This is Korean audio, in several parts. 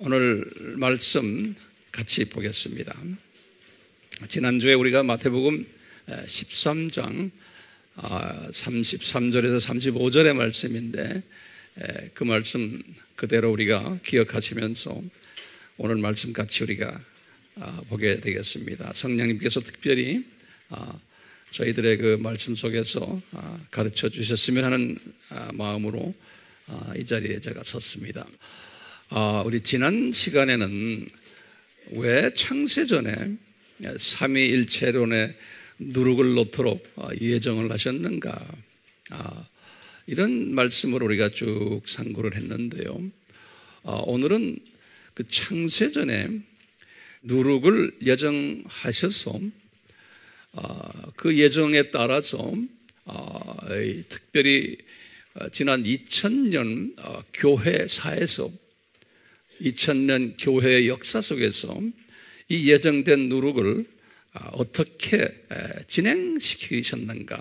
오늘 말씀 같이 보겠습니다. 지난주에 우리가 마태복음 13장 33절에서 35절의 말씀인데 그 말씀 그대로 우리가 기억하시면서 오늘 말씀 같이 우리가 보게 되겠습니다. 성령님께서 특별히 저희들의 그 말씀 속에서 가르쳐 주셨으면 하는 마음으로 이 자리에 제가 섰습니다. 우리 지난 시간에는 왜 창세전에 삼위일체론의 누룩을 놓도록 예정을 하셨는가, 이런 말씀으로 우리가 쭉 상고를 했는데요. 오늘은 그 창세전에 누룩을 예정하셔서 그 예정에 따라서 특별히 지난 2000년 교회사에서 2000년 교회의 역사 속에서 이 예정된 누룩을 어떻게 진행시키셨는가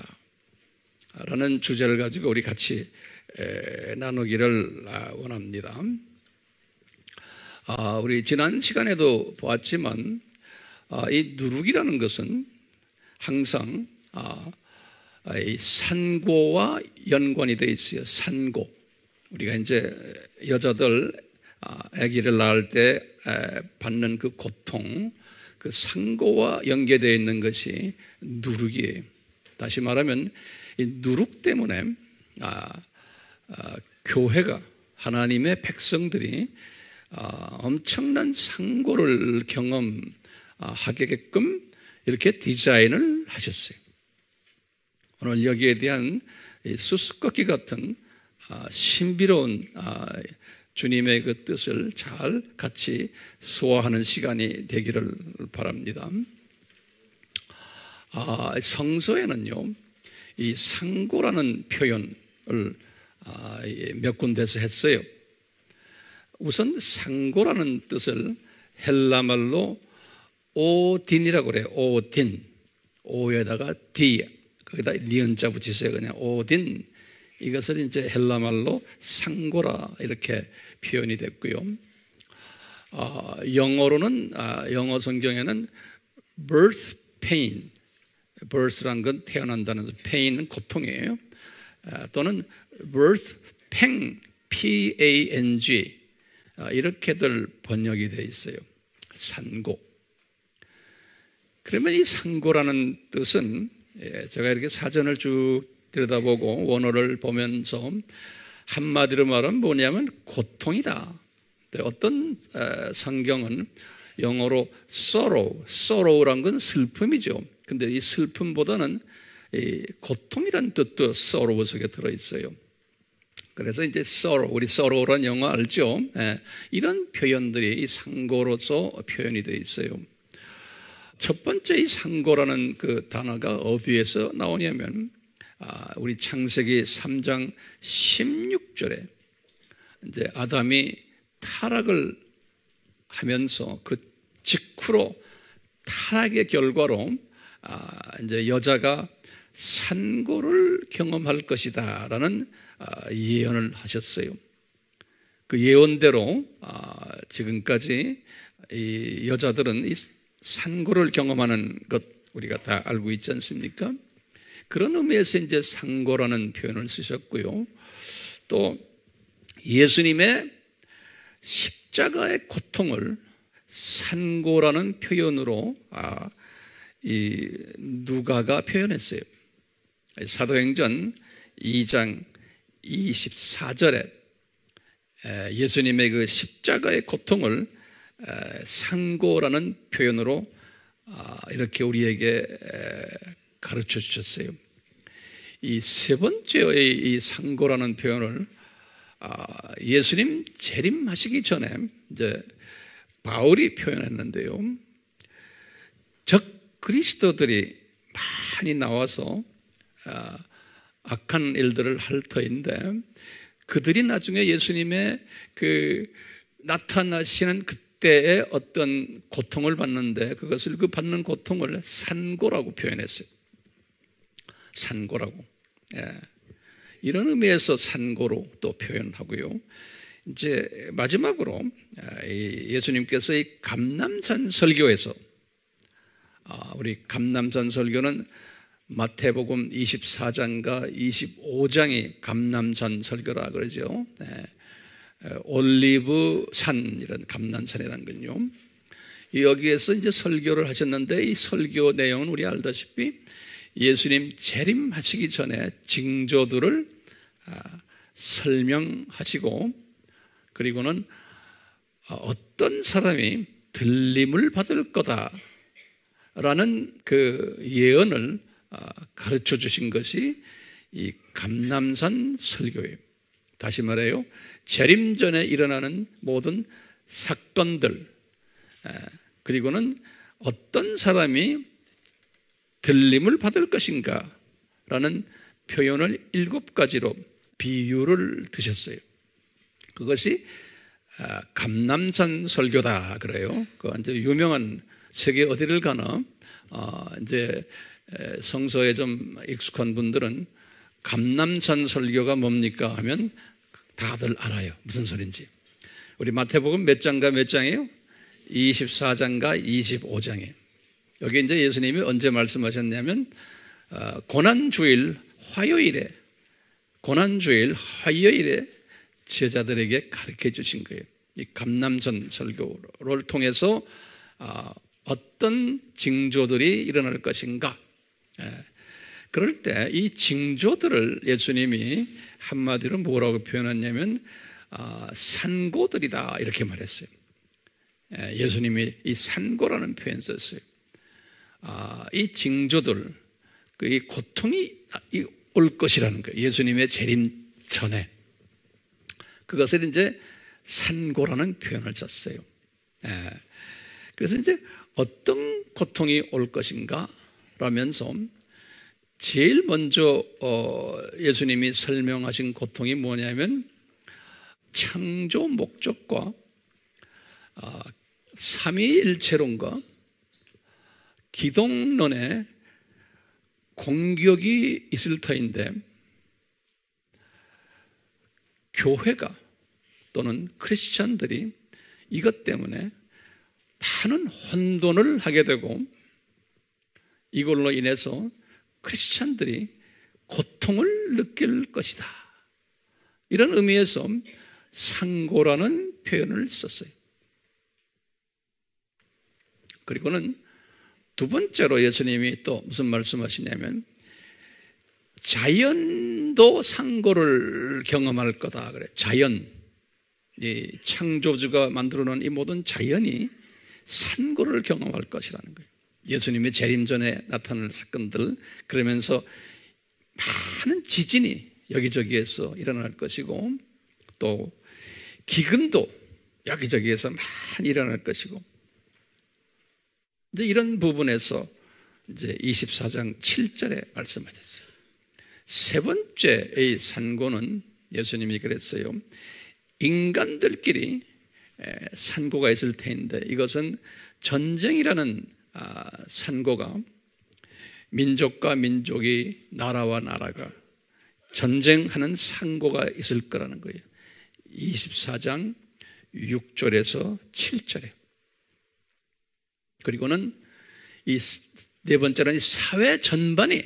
라는 주제를 가지고 우리 같이 나누기를 원합니다. 우리 지난 시간에도 보았지만 이 누룩이라는 것은 항상 이 산고와 연관이 되어 있어요. 산고. 우리가 이제 여자들 아기를 낳을 때 받는 그 고통, 그 산고와 연계되어 있는 것이 누룩이에요. 다시 말하면 이 누룩 때문에 교회가, 하나님의 백성들이 엄청난 산고를 경험하게끔 이렇게 디자인을 하셨어요. 오늘 여기에 대한 수수께끼 같은 신비로운 주님의 그 뜻을 잘 같이 소화하는 시간이 되기를 바랍니다. 성서에는요, 이 상고라는 표현을 몇 군데서 했어요. 우선 상고라는 뜻을 헬라말로 오딘이라고 그래요. 오딘. 오에다가 디, 거기다 니은자 붙이세요. 그냥 오딘. 이것을 이제 헬라말로 상고라 이렇게 표현이 됐고요. 영어로는 영어 성경에는 birth pain, birth란 건 태어난다는, pain은 고통이에요. 또는 birth pang, P-A-N-G 이렇게들 번역이 되어 있어요. 산고. 그러면 이 상고라는 뜻은 제가 이렇게 사전을 쭉 들여다보고 원어를 보면서 한마디로 말하면 뭐냐면 고통이다. 어떤 성경은 영어로 sorrow란 건 슬픔이죠. 근데 이 슬픔보다는 이 고통이란 뜻도 sorrow 속에 들어있어요. 그래서 이제 sorrow, 우리 sorrow란 영어 알죠? 이런 표현들이 이 상고로서 표현이 되어 있어요. 첫 번째 이 상고라는 그 단어가 어디에서 나오냐면 우리 창세기 3장 16절에 이제 아담이 타락을 하면서 그 직후로 타락의 결과로 이제 여자가 산고를 경험할 것이다라는 예언을 하셨어요. 그 예언대로 지금까지 이 여자들은 이 산고를 경험하는 것 우리가 다 알고 있지 않습니까? 그런 의미에서 이제 상고라는 표현을 쓰셨고요. 또 예수님의 십자가의 고통을 산고라는 표현으로 이 누가가 표현했어요. 사도행전 2장 24절에 예수님의 그 십자가의 고통을 상고라는 표현으로 이렇게 우리에게 가르쳐 주셨어요. 이 세 번째의 이 상고라는 표현을 예수님 재림하시기 전에 이제 바울이 표현했는데요. 적 그리스도들이 많이 나와서 악한 일들을 할 터인데 그들이 나중에 예수님의 그 나타나시는 그때의 어떤 고통을 받는데 그것을 그 받는 고통을 산고라고 표현했어요. 산고라고. 이런 의미에서 산고로 또 표현하고요. 이제 마지막으로 예수님께서 이 감람산 설교에서 우리 감람산 설교는 마태복음 24장과 25장이 감람산 설교라 그러죠. 올리브산 이런 감람산이라는 건요. 여기에서 이제 설교를 하셨는데 이 설교 내용은 우리 알다시피 예수님 재림하시기 전에 징조들을 설명하시고 그리고는 어떤 사람이 들림을 받을 거다라는 그 예언을 가르쳐 주신 것이 이 감람산 설교예요. 다시 말해요. 재림 전에 일어나는 모든 사건들 그리고는 어떤 사람이 들림을 받을 것인가 라는 표현을 7가지로 비유를 드셨어요. 그것이 감람산 설교다 그래요. 그 이제 유명한 세계 어디를 가나 이제 성서에 좀 익숙한 분들은 감람산 설교가 뭡니까 하면 다들 알아요. 무슨 소린지. 우리 마태복음 몇 장과 몇 장이에요? 24장과 25장이에요. 여기 이제 예수님이 언제 말씀하셨냐면 고난주일 화요일에 제자들에게 가르쳐 주신 거예요. 이 감람산 설교를 통해서 어떤 징조들이 일어날 것인가. 그럴 때 이 징조들을 예수님이 한마디로 뭐라고 표현했냐면 산고들이다 이렇게 말했어요. 예수님이 이 산고라는 표현 썼어요. 이 징조들, 이 고통이 올 것이라는 거예요. 예수님의 재림 전에. 그것을 이제 산고라는 표현을 썼어요. 그래서 이제 어떤 고통이 올 것인가 라면서 제일 먼저 예수님이 설명하신 고통이 뭐냐면 창조 목적과 삼위일체론과 기독론의 공격이 있을 터인데 교회가 또는 크리스찬들이 이것 때문에 많은 혼돈을 하게 되고 이걸로 인해서 크리스찬들이 고통을 느낄 것이다. 이런 의미에서 상고라는 표현을 썼어요. 그리고는 두 번째로 예수님이 또 무슨 말씀하시냐면 자연도 상고를 경험할 거다 그래. 자연, 이 창조주가 만들어놓은 이 모든 자연이 산고를 경험할 것이라는 거예요. 예수님의 재림 전에 나타날 사건들 그러면서 많은 지진이 여기저기에서 일어날 것이고 또 기근도 여기저기에서 많이 일어날 것이고 이제 이런 부분에서 이제 24장 7절에 말씀하셨어요. 세 번째의 산고는 예수님이 그랬어요. 인간들끼리 산고가 있을 텐데 이것은 전쟁이라는 산고가 민족과 민족이 나라와 나라가 전쟁하는 산고가 있을 거라는 거예요. 24장 6절에서 7절에. 그리고는 이 네 번째는 사회 전반이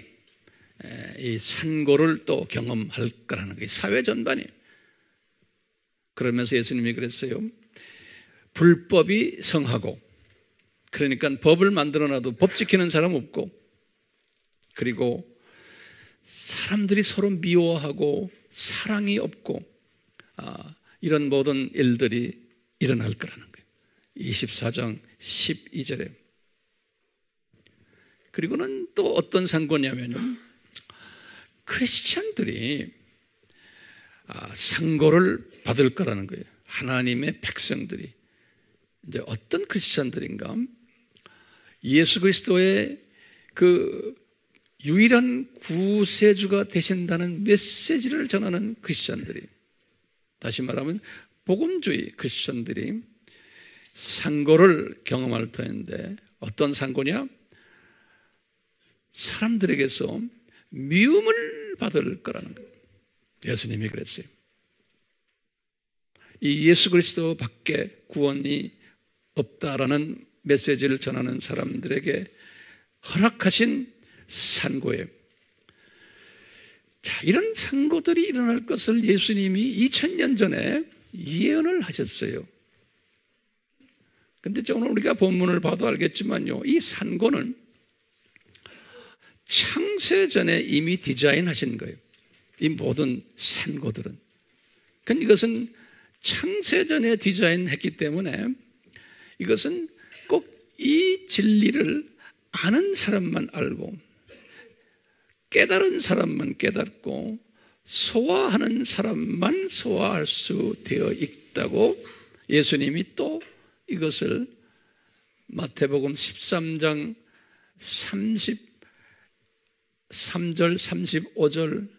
이 산고를 또 경험할 거라는 거예요. 사회 전반이. 그러면서 예수님이 그랬어요. 불법이 성하고 그러니까 법을 만들어놔도 법 지키는 사람 없고 그리고 사람들이 서로 미워하고 사랑이 없고 이런 모든 일들이 일어날 거라는 거예요. 24장 12절에. 그리고는 또 어떤 상고냐면요. 크리스찬들이 상고를 받을 거라는 거예요. 하나님의 백성들이. 이제 어떤 크리스찬들인가? 예수 그리스도의 그 유일한 구세주가 되신다는 메시지를 전하는 크리스찬들이, 다시 말하면 복음주의 크리스찬들이 상고를 경험할 터인데 어떤 상고냐? 사람들에게서 미움을 받을 거라는 거예요. 예수님이 그랬어요. 이 예수 그리스도 밖에 구원이 없다라는 메시지를 전하는 사람들에게 허락하신 산고예요. 자, 이런 산고들이 일어날 것을 예수님이 2000년 전에 예언을 하셨어요. 근데 오늘 우리가 본문을 봐도 알겠지만요, 이 산고는 창세전에 이미 디자인하신 거예요. 이 모든 산고들은. 그러니까 이것은 창세전에 디자인했기 때문에 이것은 꼭 이 진리를 아는 사람만 알고 깨달은 사람만 깨닫고 소화하는 사람만 소화할 수 되어 있다고 예수님이 또 이것을 마태복음 13장 33절 35절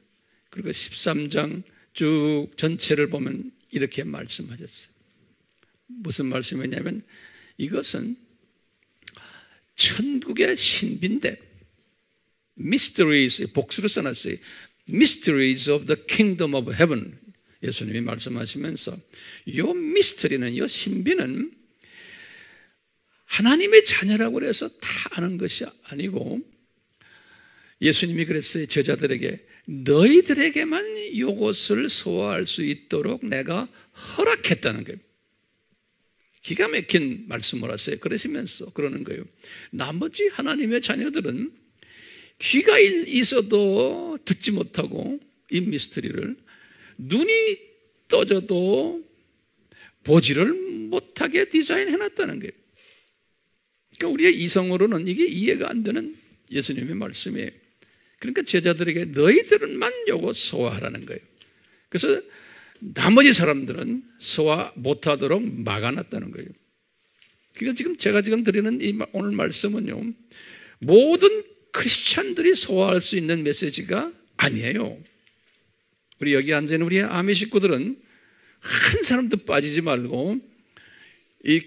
그리고 13장 쭉 전체를 보면 이렇게 말씀하셨어요. 무슨 말씀이냐면 이것은 천국의 신비인데 mysteries, 복수로 써놨어요. mysteries of the kingdom of heaven. 예수님이 말씀하시면서 이 미스터리는, 이 신비는 하나님의 자녀라고 해서 다 아는 것이 아니고 예수님이 그랬어요. 제자들에게 너희들에게만 이것을 소화할 수 있도록 내가 허락했다는 거예요. 기가 막힌 말씀을 하세요. 그러시면서 그러는 거예요. 나머지 하나님의 자녀들은 귀가 있어도 듣지 못하고 이 미스터리를 눈이 떠져도 보지를 못하게 디자인해놨다는 거예요. 그러니까 우리의 이성으로는 이게 이해가 안 되는 예수님의 말씀이에요. 그러니까 제자들에게 너희들만 요거 소화하라는 거예요. 그래서 나머지 사람들은 소화 못하도록 막아놨다는 거예요. 그러니까 지금 제가 드리는 이 오늘 말씀은요, 모든 크리스찬들이 소화할 수 있는 메시지가 아니에요. 우리 여기 앉은 우리의 아미 식구들은 한 사람도 빠지지 말고 이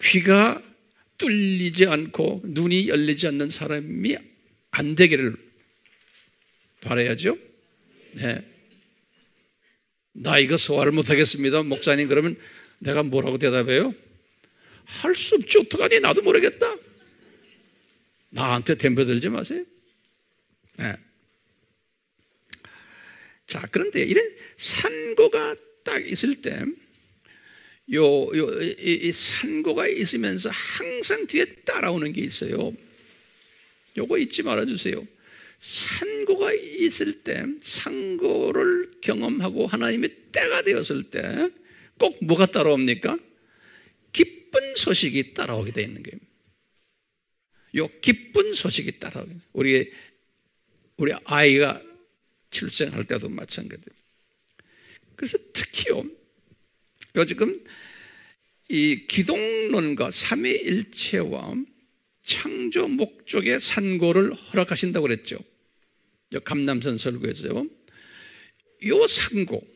귀가 뚫리지 않고 눈이 열리지 않는 사람이 안 되기를 바라야죠. 네. 나 이거 소화를 못하겠습니다, 목사님. 그러면 내가 뭐라고 대답해요? 할 수 없지. 어떡하니? 나도 모르겠다. 나한테 덤벼들지 마세요. 네. 자, 그런데 이런 산고가 딱 있을 때, 이 산고가 있으면서 항상 뒤에 따라오는 게 있어요. 요거 잊지 말아주세요. 산고가 있을 때, 산고를 경험하고 하나님의 때가 되었을 때 꼭 뭐가 따라옵니까? 기쁜 소식이 따라오게 되어 있는 거예요. 요 기쁜 소식이 따라오게. 우리 아이가 출생할 때도 마찬가지예요. 그래서 특히요, 요 지금 이 기독론과 삼위일체와 창조 목적의 산고를 허락하신다고 그랬죠. 감남선 설교에서요. 요 산고,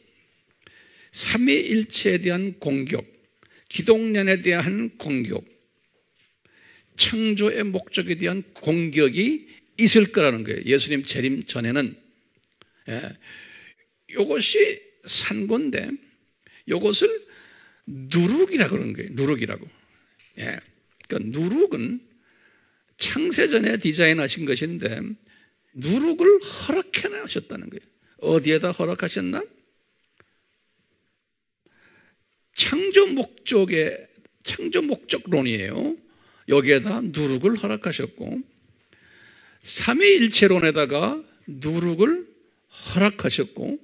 삼위일체에 대한 공격, 기독론에 대한 공격, 창조의 목적에 대한 공격이 있을 거라는 거예요. 예수님 재림 전에는. 이것이 산고인데 이것을 누룩이라고 그러는 거예요. 누룩이라고. 그러니까 누룩은 창세전에 디자인하신 것인데 누룩을 허락해 놔셨다는 거예요. 어디에다 허락하셨나? 창조 목적론이에요. 여기에다 누룩을 허락하셨고, 삼위일체론에다가 누룩을 허락하셨고,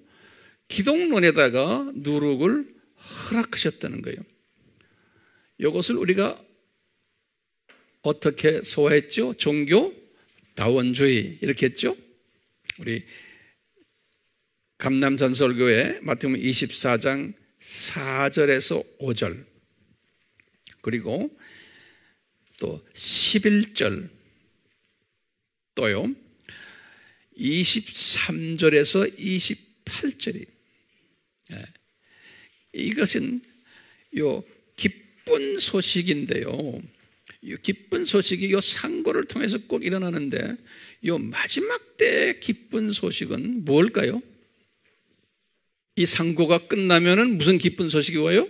기독론에다가 누룩을 허락하셨다는 거예요. 이것을 우리가 어떻게 소화했죠? 종교 다원주의 이렇게 했죠? 우리 감남전설교회 마태복음 24장 4절에서 5절, 그리고 또 11절, 또요 23절에서 28절이, 이것은 요 기쁜 소식인데요. 이 기쁜 소식이 요 상고를 통해서 꼭 일어나는데, 요 마지막 때의 기쁜 소식은 뭘까요? 이 상고가 끝나면은 무슨 기쁜 소식이 와요?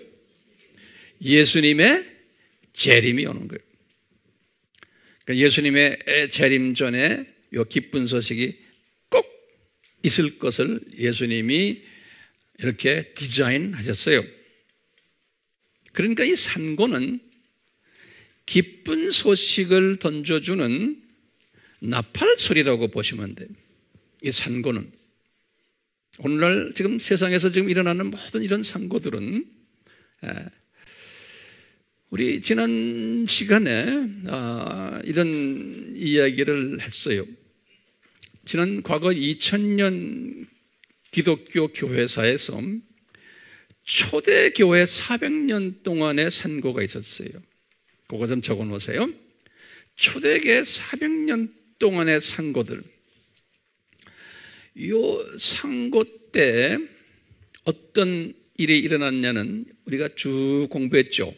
예수님의 재림이 오는 거예요. 그러니까 예수님의 재림 전에 이 기쁜 소식이 꼭 있을 것을 예수님이 이렇게 디자인하셨어요. 그러니까 이 산고는 기쁜 소식을 던져주는 나팔 소리라고 보시면 돼요. 이 산고는 오늘날 지금 세상에서 지금 일어나는 모든 이런 산고들은 우리 지난 시간에 이런 이야기를 했어요. 지난 과거 2000년 기독교 교회사에서 초대교회 400년 동안의 산고가 있었어요. 그거 좀 적어 놓으세요. 초대교회 400년 동안의 산고들. 이 산고 때 어떤 일이 일어났냐는 우리가 쭉 공부했죠.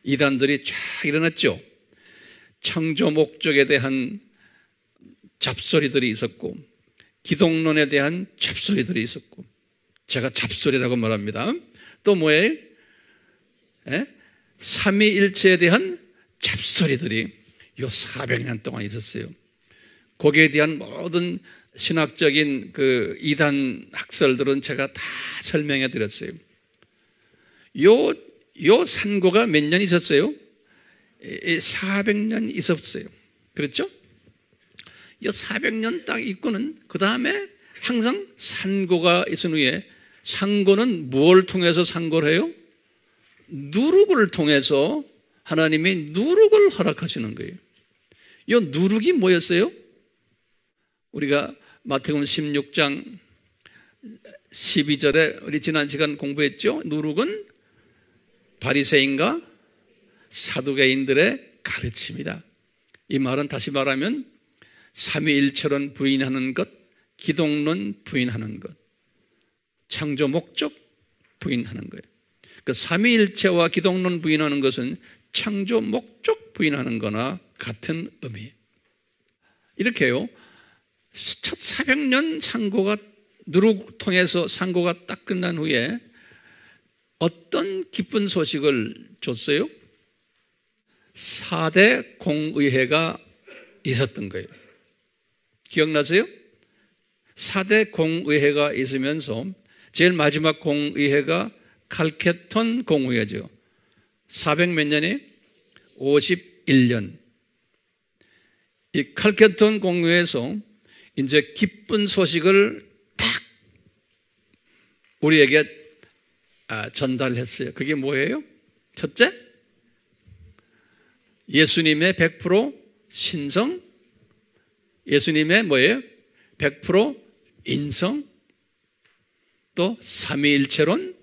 이단들이 쫙 일어났죠. 창조 목적에 대한 잡소리들이 있었고, 기독론에 대한 잡소리들이 있었고, 제가 잡소리라고 말합니다. 또 뭐예요? 삼위일체에 대한 잡소리들이 요 400년 동안 있었어요. 거기에 대한 모든 신학적인 그 이단 학설들은 제가 다 설명해 드렸어요. 요 산고가 몇 년 있었어요? 400년 있었어요. 그렇죠? 요 400년 딱 있고는 그 다음에 항상 산고가 있은 후에, 산고는 뭘 통해서 산고를 해요? 누룩을 통해서 하나님이 누룩을 허락하시는 거예요. 이 누룩이 뭐였어요? 우리가 마태복음 16장 12절에 우리 지난 시간 공부했죠. 누룩은 바리새인과 사두개인들의 가르침이다. 이 말은 다시 말하면 삼위일체론 부인하는 것, 기독론 부인하는 것, 창조 목적 부인하는 거예요. 그 삼위일체와 기독론 부인하는 것은 창조 목적 부인하는 거나 같은 의미. 이렇게요. 첫 400년 상고가 누룩 통해서 상고가 딱 끝난 후에 어떤 기쁜 소식을 줬어요? 4대 공의회가 있었던 거예요. 기억나세요? 4대 공의회가 있으면서 제일 마지막 공의회가 칼케톤 공의회죠. 400 몇 년이? 51년. 이 칼케톤 공의회에서 이제 기쁜 소식을 딱 우리에게 전달했어요. 그게 뭐예요? 첫째, 예수님의 100% 신성, 예수님의 뭐예요? 100% 인성, 또 삼위일체론,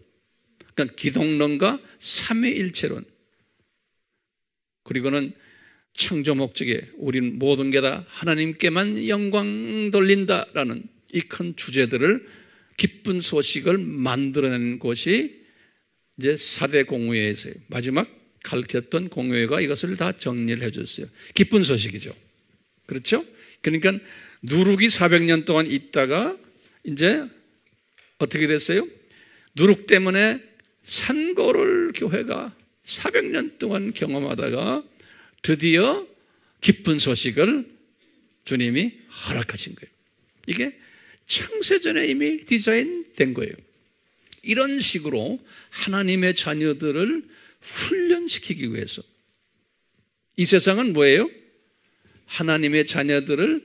그러니까 기독론과 삼위일체론, 그리고는 창조 목적에 우리는 모든 게 다 하나님께만 영광 돌린다라는 이 큰 주제들을, 기쁜 소식을 만들어낸 곳이 이제 4대 공의회에서요. 마지막 칼케톤 공의회가 이것을 다 정리를 해줬어요. 기쁜 소식이죠. 그렇죠? 그러니까 누룩이 400년 동안 있다가 이제 어떻게 됐어요? 누룩 때문에 산고를 교회가 400년 동안 경험하다가 드디어 기쁜 소식을 주님이 허락하신 거예요. 이게 창세전에 이미 디자인된 거예요. 이런 식으로 하나님의 자녀들을 훈련시키기 위해서, 이 세상은 뭐예요? 하나님의 자녀들을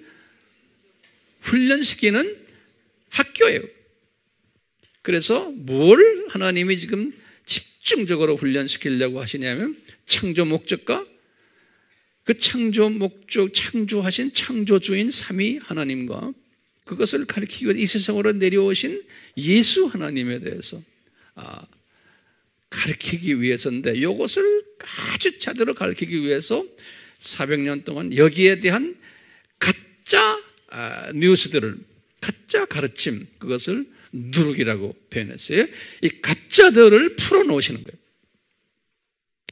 훈련시키는 학교예요. 그래서 뭘 하나님이 지금 집중적으로 훈련시키려고 하시냐면 창조 목적과 그 창조 목적, 창조하신 창조주인 삼위 하나님과 그것을 가르치기 위해 이 세상으로 내려오신 예수 하나님에 대해서 가르치기 위해서인데, 이것을 아주 제대로 가르치기 위해서 400년 동안 여기에 대한 가짜 뉴스들을, 가짜 가르침, 그것을 누룩이라고 표현했어요. 이 가짜들을 풀어놓으시는 거예요.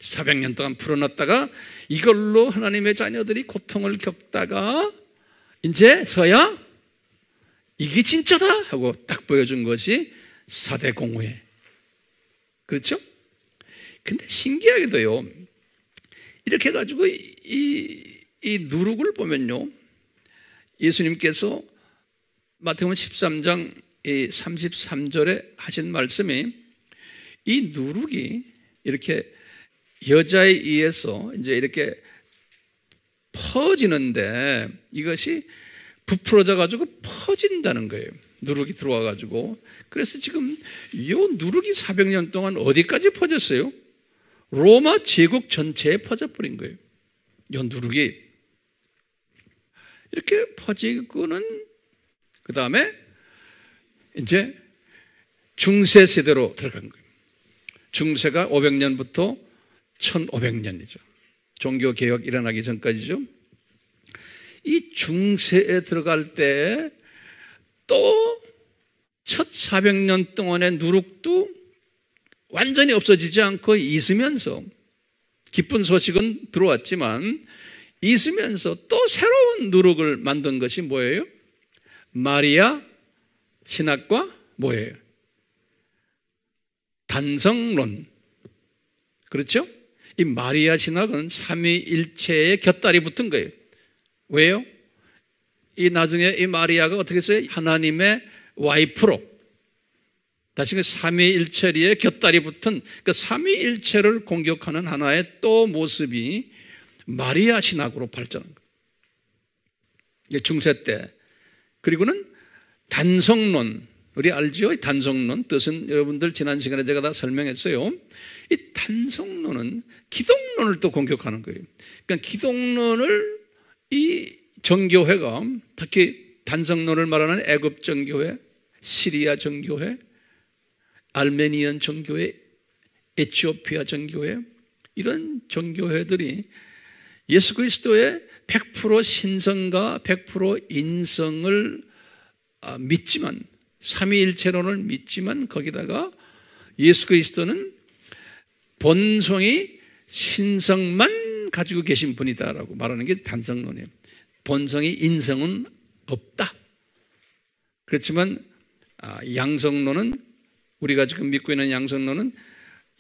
400년 동안 풀어놨다가 이걸로 하나님의 자녀들이 고통을 겪다가 이제서야 이게 진짜다 하고 딱 보여준 것이 4대 공회. 그렇죠? 근데 신기하게도요, 이렇게 해가지고 이 누룩을 보면요, 예수님께서 마태복음 13장 33절에 하신 말씀이, 이 누룩이 이렇게 여자에 의해서 이제 이렇게 퍼지는데 이것이 부풀어져 가지고 퍼진다는 거예요. 누룩이 들어와 가지고. 그래서 지금 이 누룩이 400년 동안 어디까지 퍼졌어요? 로마 제국 전체에 퍼져버린 거예요. 이 누룩이 이렇게 퍼지고는, 그 다음에 이제 중세 세대로 들어간 거예요. 중세가 500년부터 1500년이죠. 종교개혁 일어나기 전까지죠. 이 중세에 들어갈 때 또 첫 400년 동안의 누룩도 완전히 없어지지 않고 있으면서, 기쁜 소식은 들어왔지만 있으면서 또 새로운 누룩을 만든 것이 뭐예요? 마리아 신학과 뭐예요? 단성론. 그렇죠? 이 마리아 신학은 삼위일체의 곁다리 붙은 거예요. 왜요? 이 나중에 이 마리아가 어떻게 했어요? 하나님의 와이프로, 다시 삼위일체리의 곁다리 붙은 그 삼위일체를 공격하는 하나의 또 모습이 마리아 신학으로 발전한 거예요. 중세 때. 그리고는 단성론. 우리 알죠? 이 단성론 뜻은 여러분들 지난 시간에 제가 다 설명했어요. 이 단성론은 기독론을 또 공격하는 거예요. 그러니까 기독론을 이 정교회가, 특히 단성론을 말하는 애굽 정교회, 시리아 정교회, 알메니안 정교회, 에티오피아 정교회, 이런 정교회들이 예수 그리스도의 100% 신성과 100% 인성을 믿지만, 삼위일체론을 믿지만 거기다가 예수 그리스도는 본성이 신성만 가지고 계신 분이다라고 말하는 게 단성론이에요. 본성이 인성은 없다. 그렇지만 양성론은, 우리가 지금 믿고 있는 양성론은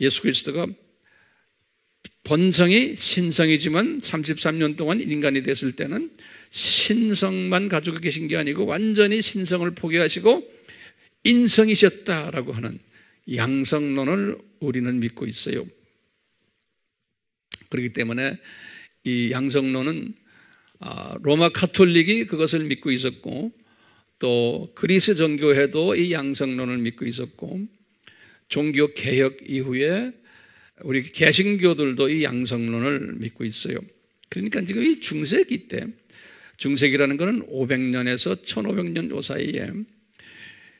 예수 그리스도가 본성이 신성이지만 33년 동안 인간이 됐을 때는 신성만 가지고 계신 게 아니고 완전히 신성을 포기하시고 인성이셨다라고 하는 양성론을 우리는 믿고 있어요. 그렇기 때문에 이 양성론은 로마 가톨릭이 그것을 믿고 있었고, 또 그리스 정교회도 이 양성론을 믿고 있었고, 종교 개혁 이후에 우리 개신교들도 이 양성론을 믿고 있어요. 그러니까 지금 이 중세기 때, 중세기라는 것은 500년에서 1500년 요 사이에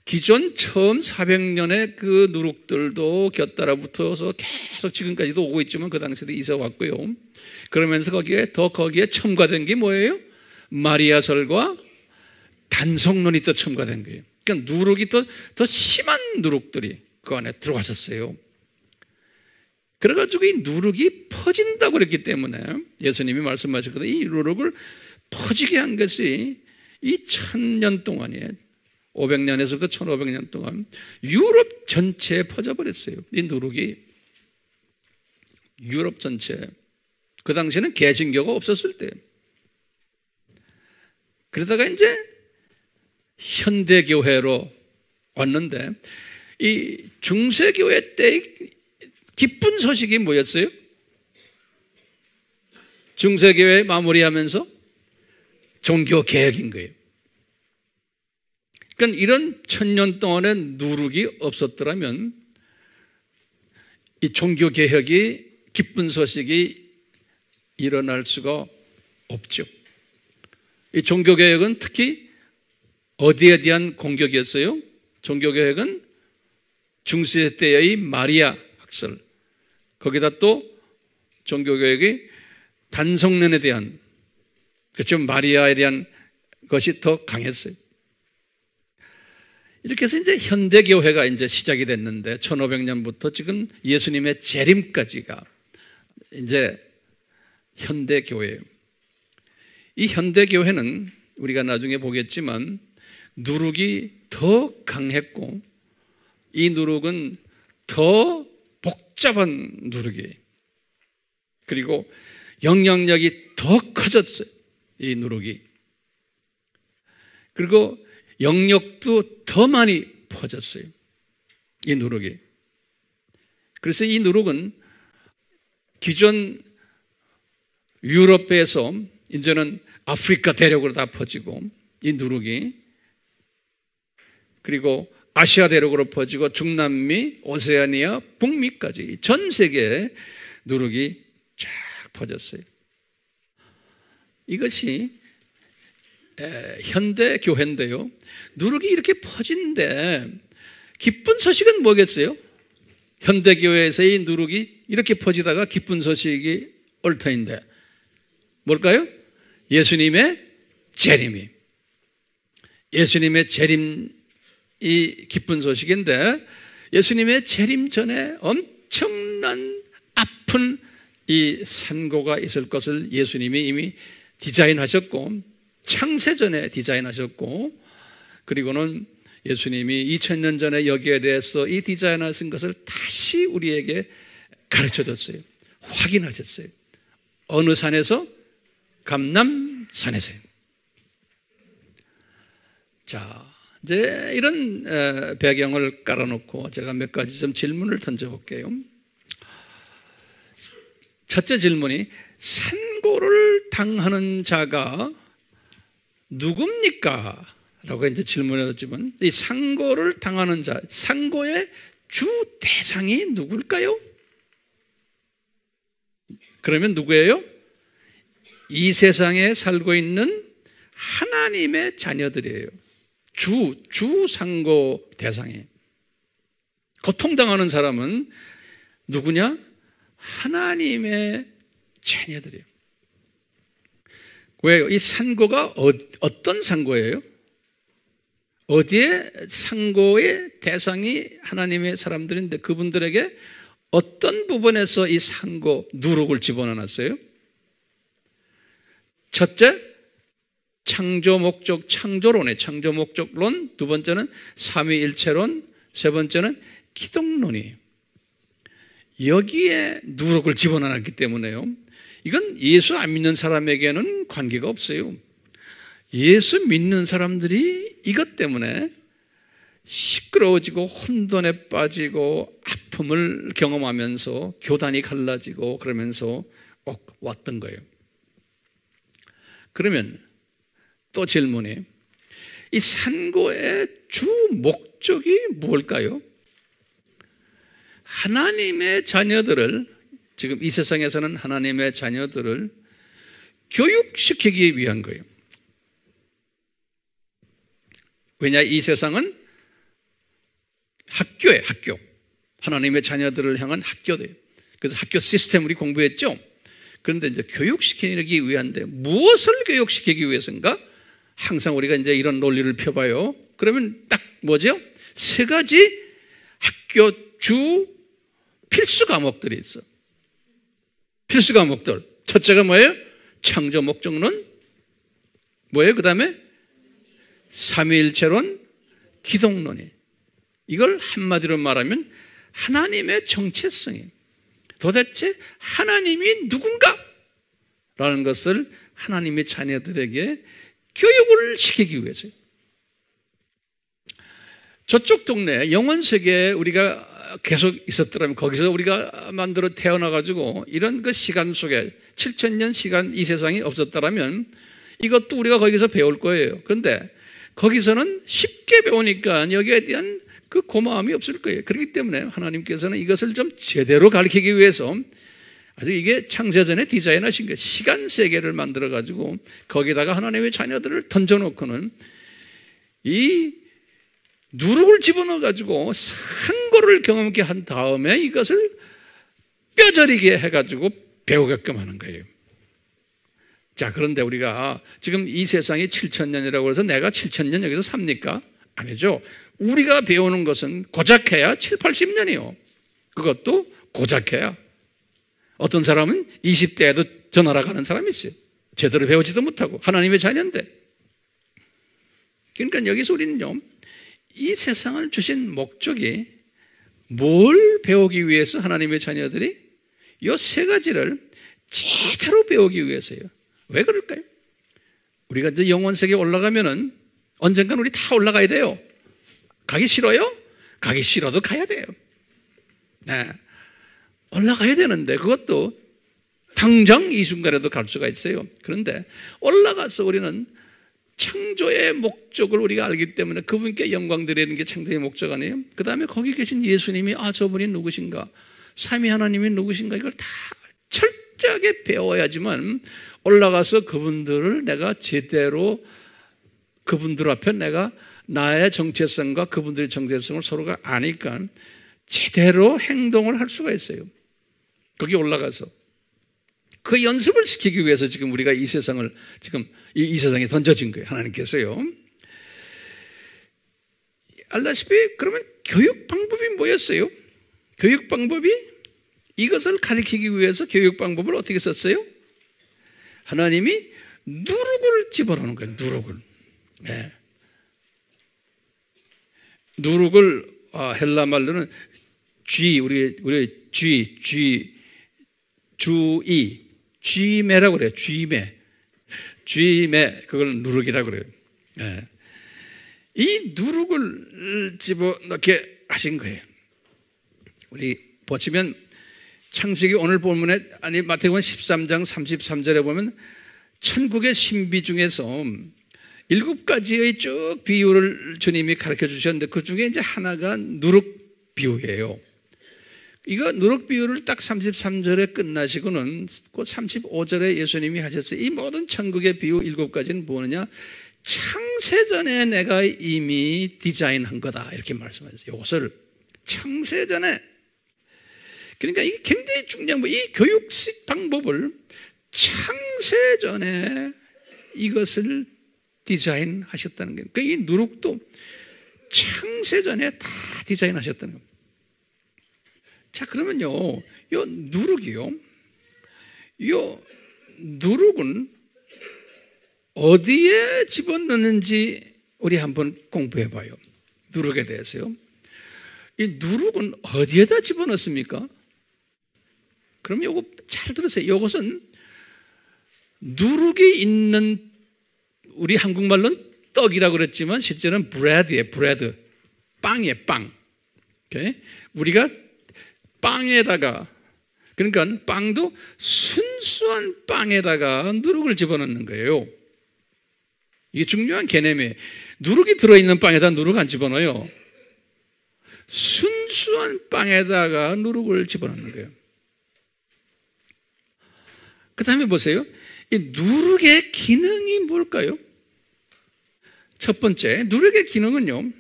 기존 처음 400년의 그 누룩들도 곁따라 붙어서 계속 지금까지도 오고 있지만 그 당시에도 이사 왔고요. 그러면서 거기에 첨가된 게 뭐예요? 마리아설과 단성론이 또 첨가된 거예요. 그러니까 누룩이 더 심한 누룩들이 그 안에 들어가셨어요. 그래가지고 이 누룩이 퍼진다고 그랬기 때문에 예수님이 말씀하셨거든요. 이 누룩을 퍼지게 한 것이 이 1000년 동안이에요. 500년에서부터 1500년 동안 유럽 전체에 퍼져버렸어요. 이 누룩이 유럽 전체. 그 당시에는 개신교가 없었을 때. 그러다가 이제 현대교회로 왔는데, 이 중세교회 때 기쁜 소식이 뭐였어요? 중세교회 마무리하면서 종교개혁인 거예요. 그러니까 이런 1000년 동안의 누룩이 없었더라면 이 종교개혁이, 기쁜 소식이 일어날 수가 없죠. 이 종교개혁은 특히 어디에 대한 공격이었어요? 종교개혁은 중세 때의 마리아 학설, 거기다 또 종교개혁이 단성론에 대한, 그렇죠, 마리아에 대한 것이 더 강했어요. 이렇게 해서 이제 현대교회가 이제 시작이 됐는데 1500년부터 지금 예수님의 재림까지가 이제 현대교회예요. 이 현대교회는 우리가 나중에 보겠지만 누룩이 더 강했고 이 누룩은 더 복잡한 누룩이에요. 그리고 영향력이 더 커졌어요. 이 누룩이. 그리고 영역도 더 많이 퍼졌어요. 이 누룩이. 그래서 이 누룩은 기존 유럽에서 이제는 아프리카 대륙으로 다 퍼지고, 이 누룩이, 그리고 아시아 대륙으로 퍼지고 중남미, 오세아니아, 북미까지 전 세계에 누룩이 쫙 퍼졌어요. 이것이 현대 교회인데요. 누룩이 이렇게 퍼진데 기쁜 소식은 뭐겠어요? 현대 교회에서 이 누룩이 이렇게 퍼지다가 기쁜 소식이 올 터인데 뭘까요? 예수님의 재림이. 예수님의 재림이 기쁜 소식인데, 예수님의 재림 전에 엄청난 아픈 이 산고가 있을 것을 예수님이 이미 디자인하셨고, 창세전에 디자인하셨고, 그리고는 예수님이 2000년 전에 여기에 대해서 이 디자인하신 것을 다시 우리에게 가르쳐줬어요. 확인하셨어요. 어느 산에서? 감람산에서요. 자, 이제 이런 배경을 깔아놓고 제가 몇 가지 좀 질문을 던져볼게요. 첫째 질문이, 산고를 당하는 자가 누굽니까? 라고 이제 질문했지만, 이 산고를 당하는 자, 산고의 주 대상이 누굴까요? 그러면 누구예요? 이 세상에 살고 있는 하나님의 자녀들이에요. 주 산고 대상이. 고통당하는 사람은 누구냐? 하나님의 자녀들이에요. 왜요? 이 산고가 어떤 산고예요? 어디에 산고의 대상이 하나님의 사람들인데 그분들에게 어떤 부분에서 이 산고 누룩을 집어넣었어요? 첫째, 창조 목적 창조론의 창조 목적론, 두 번째는 삼위일체론, 세 번째는 기독론이 여기에 누룩을 집어넣었기 때문에요. 이건 예수 안 믿는 사람에게는 관계가 없어요. 예수 믿는 사람들이 이것 때문에 시끄러워지고 혼돈에 빠지고 아픔을 경험하면서 교단이 갈라지고 그러면서 왔던 거예요. 그러면 또 질문이, 이 산고의 주 목적이 뭘까요? 하나님의 자녀들을, 지금 이 세상에서는 하나님의 자녀들을 교육시키기 위한 거예요. 왜냐, 이 세상은 학교예요, 학교. 하나님의 자녀들을 향한 학교돼요. 그래서 학교 시스템 우리 공부했죠? 그런데 이제 교육시키기 위한데 무엇을 교육시키기 위해서인가? 항상 우리가 이제 이런 논리를 펴봐요. 그러면 딱 뭐죠? 세 가지 학교 주 필수 과목들이 있어. 필수 과목들. 첫째가 뭐예요? 창조 목적론. 뭐예요? 그 다음에 삼위일체론, 기독론이. 이걸 한마디로 말하면 하나님의 정체성이, 도대체 하나님이 누군가? 라는 것을 하나님의 자녀들에게 교육을 시키기 위해서요. 저쪽 동네 영원세계에 우리가 계속 있었더라면 거기서 우리가 만들어 태어나가지고 이런 그 시간 속에 7000년 시간 이 세상이 없었더라면 이것도 우리가 거기서 배울 거예요. 그런데 거기서는 쉽게 배우니까 여기에 대한 그 고마움이 없을 거예요. 그렇기 때문에 하나님께서는 이것을 좀 제대로 가르치기 위해서 아주 이게 창세전에 디자인하신 거예요. 시간 세계를 만들어가지고 거기다가 하나님의 자녀들을 던져놓고는 이 누룩을 집어넣어가지고 산고를 경험케 한 다음에 이것을 뼈저리게 해가지고 배우게끔 하는 거예요. 자, 그런데 우리가 지금 이 세상이 7000년이라고 해서 내가 7000년 여기서 삽니까? 아니죠. 우리가 배우는 것은 고작해야 7, 80년이요. 그것도 고작해야. 어떤 사람은 20대에도 전화라 가는 사람이 있어요. 제대로 배우지도 못하고 하나님의 자녀인데. 그러니까 여기서 우리는요, 이 세상을 주신 목적이 뭘 배우기 위해서 하나님의 자녀들이 이 세 가지를 제대로 배우기 위해서요. 왜 그럴까요? 우리가 이제 영원 세계에 올라가면은 언젠간 우리 다 올라가야 돼요. 가기 싫어요? 가기 싫어도 가야 돼요. 네. 올라가야 되는데 그것도 당장 이 순간에도 갈 수가 있어요. 그런데 올라가서 우리는 창조의 목적을 우리가 알기 때문에 그분께 영광 드리는 게 창조의 목적 아니에요? 그 다음에 거기 계신 예수님이 저분이 누구신가? 삼위 하나님이 누구신가? 이걸 다 철저하게 배워야지만 올라가서 그분들을 내가 제대로 그분들 앞에 내가 나의 정체성과 그분들의 정체성을 서로가 아니까 제대로 행동을 할 수가 있어요. 거기 올라가서 그 연습을 시키기 위해서 지금 우리가 이 세상을 지금 이 세상에 던져진 거예요. 하나님께서요. 알다시피 그러면 교육 방법이 뭐였어요? 교육 방법이 이것을 가르치기 위해서 교육 방법을 어떻게 썼어요? 하나님이 누룩을 집어넣는 거예요. 누룩을. 네. 누룩을 헬라 말로는 우리 쥐매라고 그래요. 쥐매 그걸 누룩이라고 그래요. 네. 이 누룩을 집어넣게 하신 거예요. 우리 보시면 창세기 오늘 본문에 마태복음 13장 33절에 보면 천국의 신비 중에서 7가지의 쭉 비유를 주님이 가르쳐 주셨는데 그 중에 이제 하나가 누룩 비유예요. 이거 누룩 비유를 딱 33절에 끝나시고는 곧 35절에 예수님이 하셨어요. 이 모든 천국의 비유 7가지는 뭐냐? 창세전에 내가 이미 디자인한 거다 이렇게 말씀하셨어요. 이것을 창세전에. 그러니까 이게 굉장히 중요한 거예요. 이 교육식 방법을 창세전에 이것을 디자인하셨다는 거예요. 그러니까 이 누룩도 창세전에 다 디자인하셨다는 겁니다. 자, 그러면요, 요 누룩이요, 요 누룩은 어디에 집어넣는지 우리 한번 공부해 봐요. 누룩에 대해서요. 이 누룩은 어디에다 집어넣습니까? 그럼 요거 잘 들으세요. 요것은 누룩이 있는, 우리 한국말로는 떡이라고 그랬지만 실제는 브레드예요. 브레드. 빵이에요. 빵. 오케이? 우리가 빵에다가, 그러니까 빵도 순수한 빵에다가 누룩을 집어넣는 거예요. 이게 중요한 개념이에요. 누룩이 들어있는 빵에다 누룩 안 집어넣어요. 순수한 빵에다가 누룩을 집어넣는 거예요. 그 다음에 보세요. 이 누룩의 기능이 뭘까요? 첫 번째, 누룩의 기능은요,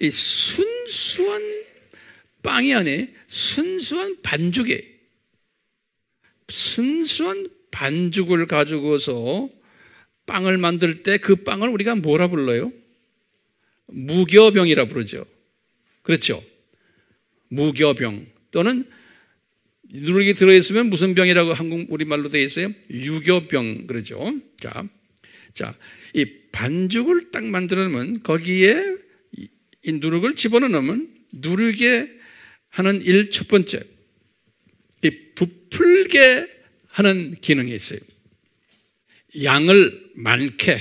이 순수한 빵이 아니에요. 순수한 반죽이에요. 순수한 반죽을 가지고서 빵을 만들 때 그 빵을 우리가 뭐라 불러요? 무교병이라 부르죠. 그렇죠? 무교병 또는 누룩이 들어있으면 무슨 병이라고 우리말로 되어 있어요? 유교병 그러죠. 자, 이 반죽을 딱 만들어놓으면 거기에 이 누룩을 집어넣으면 누룩에 하는 일 첫 번째, 이 부풀게 하는 기능이 있어요. 양을 많게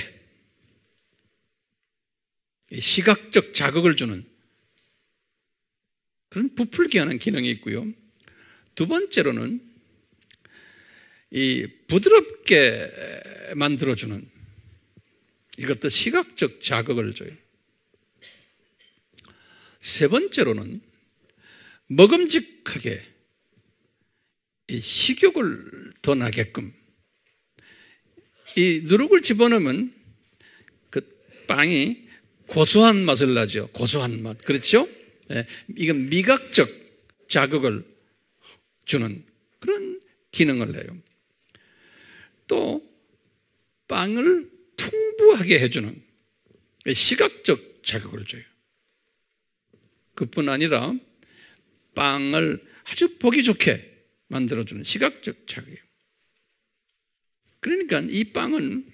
시각적 자극을 주는 그런 부풀게 하는 기능이 있고요. 두 번째로는 이 부드럽게 만들어주는, 이것도 시각적 자극을 줘요. 세 번째로는 먹음직하게 이 식욕을 더 나게끔, 이 누룩을 집어넣으면 그 빵이 고소한 맛을 나죠. 고소한 맛. 그렇죠? 이건 미각적 자극을 주는 그런 기능을 해요. 또 빵을 풍부하게 해주는 시각적 자극을 줘요. 그뿐 아니라 빵을 아주 보기 좋게 만들어주는 시각적 자극이에요. 그러니까 이 빵은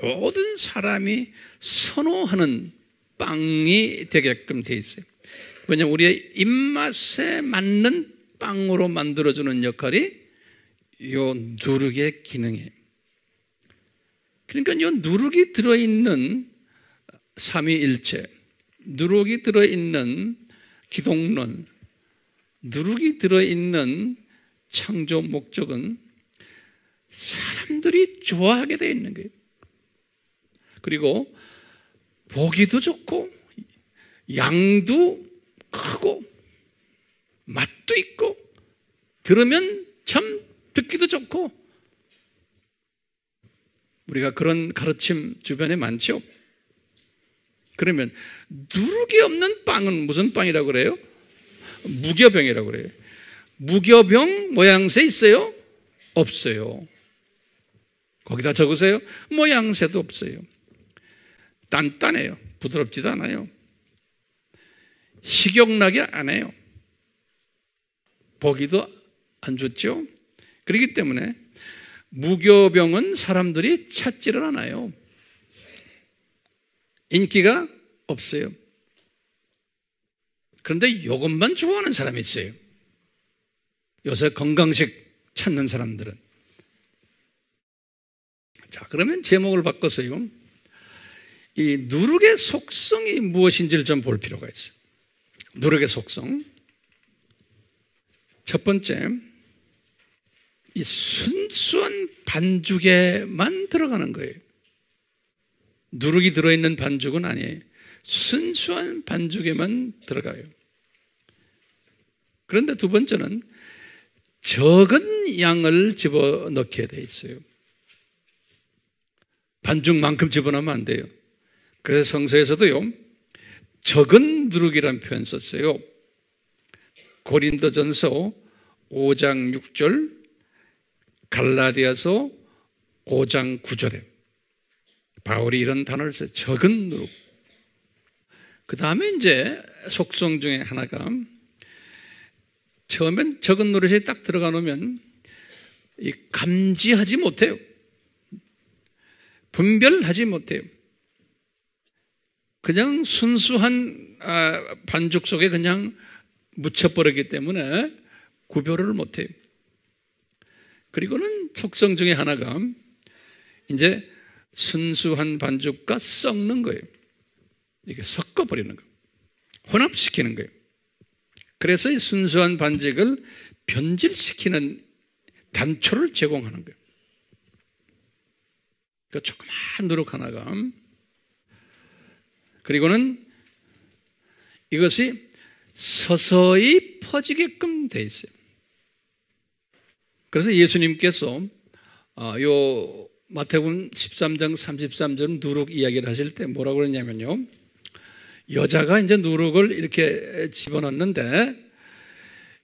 모든 사람이 선호하는 빵이 되게끔 돼 있어요. 왜냐하면 우리의 입맛에 맞는 빵으로 만들어주는 역할이 요 누룩의 기능이에요. 그러니까 요 누룩이 들어있는 삼위일체, 누룩이 들어있는 기독론, 누룩이 들어있는 창조 목적은 사람들이 좋아하게 되어 있는 거예요. 그리고 보기도 좋고 양도 크고 맛도 있고 들으면 참 듣기도 좋고, 우리가 그런 가르침 주변에 많죠. 그러면 누룩이 없는 빵은 무슨 빵이라고 그래요? 무교병이라고 그래요. 무교병 모양새 있어요? 없어요. 거기다 적으세요. 모양새도 없어요. 단단해요. 부드럽지도 않아요. 식욕나게 안 해요. 보기도 안 좋죠. 그렇기 때문에 무교병은 사람들이 찾지를 않아요. 인기가 없어요. 그런데 이것만 좋아하는 사람이 있어요. 요새 건강식 찾는 사람들은. 자, 그러면 제목을 바꿔서요, 이 누룩의 속성이 무엇인지를 좀 볼 필요가 있어요. 누룩의 속성. 첫 번째, 이 순수한 반죽에만 들어가는 거예요. 누룩이 들어있는 반죽은 아니에요. 순수한 반죽에만 들어가요. 그런데 두 번째는 적은 양을 집어넣게 돼 있어요. 반죽만큼 집어넣으면 안 돼요. 그래서 성서에서도요, 적은 누룩이라는 표현 썼어요. 고린도전서 5장 6절, 갈라디아서 5장 9절에 바울이 이런 단어를 써요. 적은 누룩. 그 다음에 이제 속성 중에 하나가, 처음엔 적은 누룩이 딱 들어가 놓으면 감지하지 못해요. 분별하지 못해요. 그냥 순수한 반죽 속에 그냥 묻혀버리기 때문에 구별을 못해요. 그리고는 속성 중에 하나가 이제 순수한 반죽과 썩는 거예요. 이게 섞어버리는 거예요. 혼합시키는 거예요. 그래서 이 순수한 반죽을 변질시키는 단초를 제공하는 거예요. 그러니까 조그마한 누룩 하나가, 그리고는 이것이 서서히 퍼지게끔 돼 있어요. 그래서 예수님께서 요 마태복음 13장 33절 누룩 이야기를 하실 때 뭐라고 그러냐면요, 여자가 이제 누룩을 이렇게 집어넣는데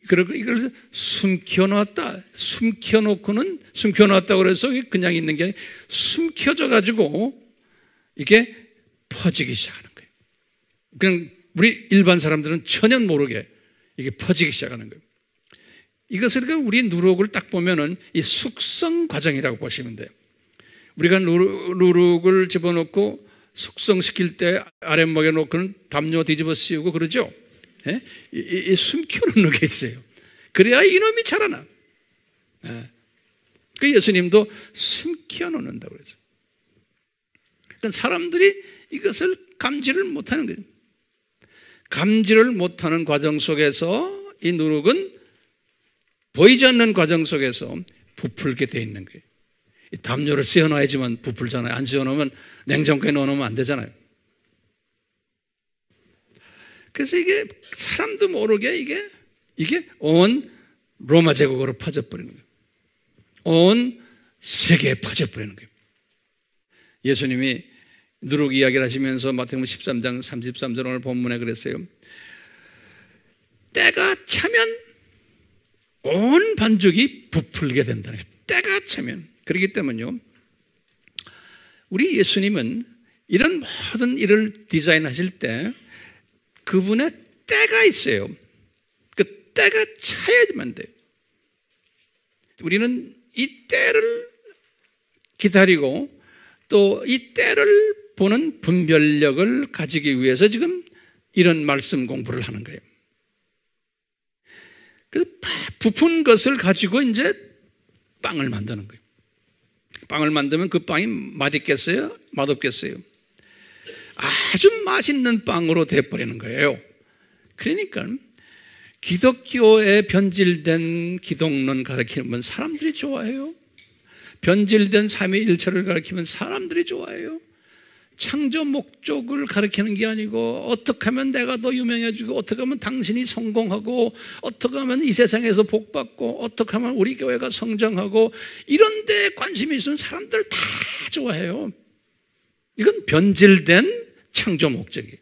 이걸 숨겨놨다. 숨겨놨다고 그래서 그냥 있는 게 아니라 숨겨져 가지고 이게 퍼지기 시작하는 거예요. 그냥 우리 일반 사람들은 전혀 모르게 이게 퍼지기 시작하는 거예요. 이것을 우리 누룩을 딱 보면은 이 숙성 과정이라고 보시면 돼요. 우리가 누룩을 집어넣고 숙성시킬 때 아랫목에 놓고는 담요 뒤집어 씌우고 그러죠. 예? 이 숨겨놓는 게 있어요. 그래야 이놈이 자라나. 예. 그 예수님도 숨겨놓는다고 그러죠. 그러니까 사람들이 이것을 감지를 못하는 거예요. 감지를 못하는 과정 속에서 이 누룩은 보이지 않는 과정 속에서 부풀게 돼 있는 거예요. 이 담요를 씌워놔야지만 부풀잖아요. 안 씌워놓으면 냉장고에 넣어놓으면 안 되잖아요. 그래서 이게 사람도 모르게 이게 온 로마 제국으로 퍼져버리는 거예요. 온 세계에 퍼져버리는 거예요. 예수님이 누룩 이야기를 하시면서 마태복음 13장 33절 오늘 본문에 그랬어요. 때가 차면 온 반죽이 부풀게 된다는 거예요. 때가 차면. 그렇기 때문에요, 우리 예수님은 이런 모든 일을 디자인하실 때 그분의 때가 있어요. 그 때가 차야만 돼요. 우리는 이 때를 기다리고 또 이 때를 보는 분별력을 가지기 위해서 지금 이런 말씀 공부를 하는 거예요. 그래서 부푼 것을 가지고 이제 빵을 만드는 거예요. 빵을 만들면 그 빵이 맛있겠어요? 맛없겠어요? 아주 맛있는 빵으로 돼버리는 거예요. 그러니까 기독교에 변질된 기독론 가르치면 사람들이 좋아해요. 변질된 삼위일체를 가르치면 사람들이 좋아해요. 창조 목적을 가르치는 게 아니고 어떻게 하면 내가 더 유명해지고 어떻게 하면 당신이 성공하고 어떻게 하면 이 세상에서 복받고 어떻게 하면 우리 교회가 성장하고 이런 데 관심이 있으면 사람들 다 좋아해요. 이건 변질된 창조 목적이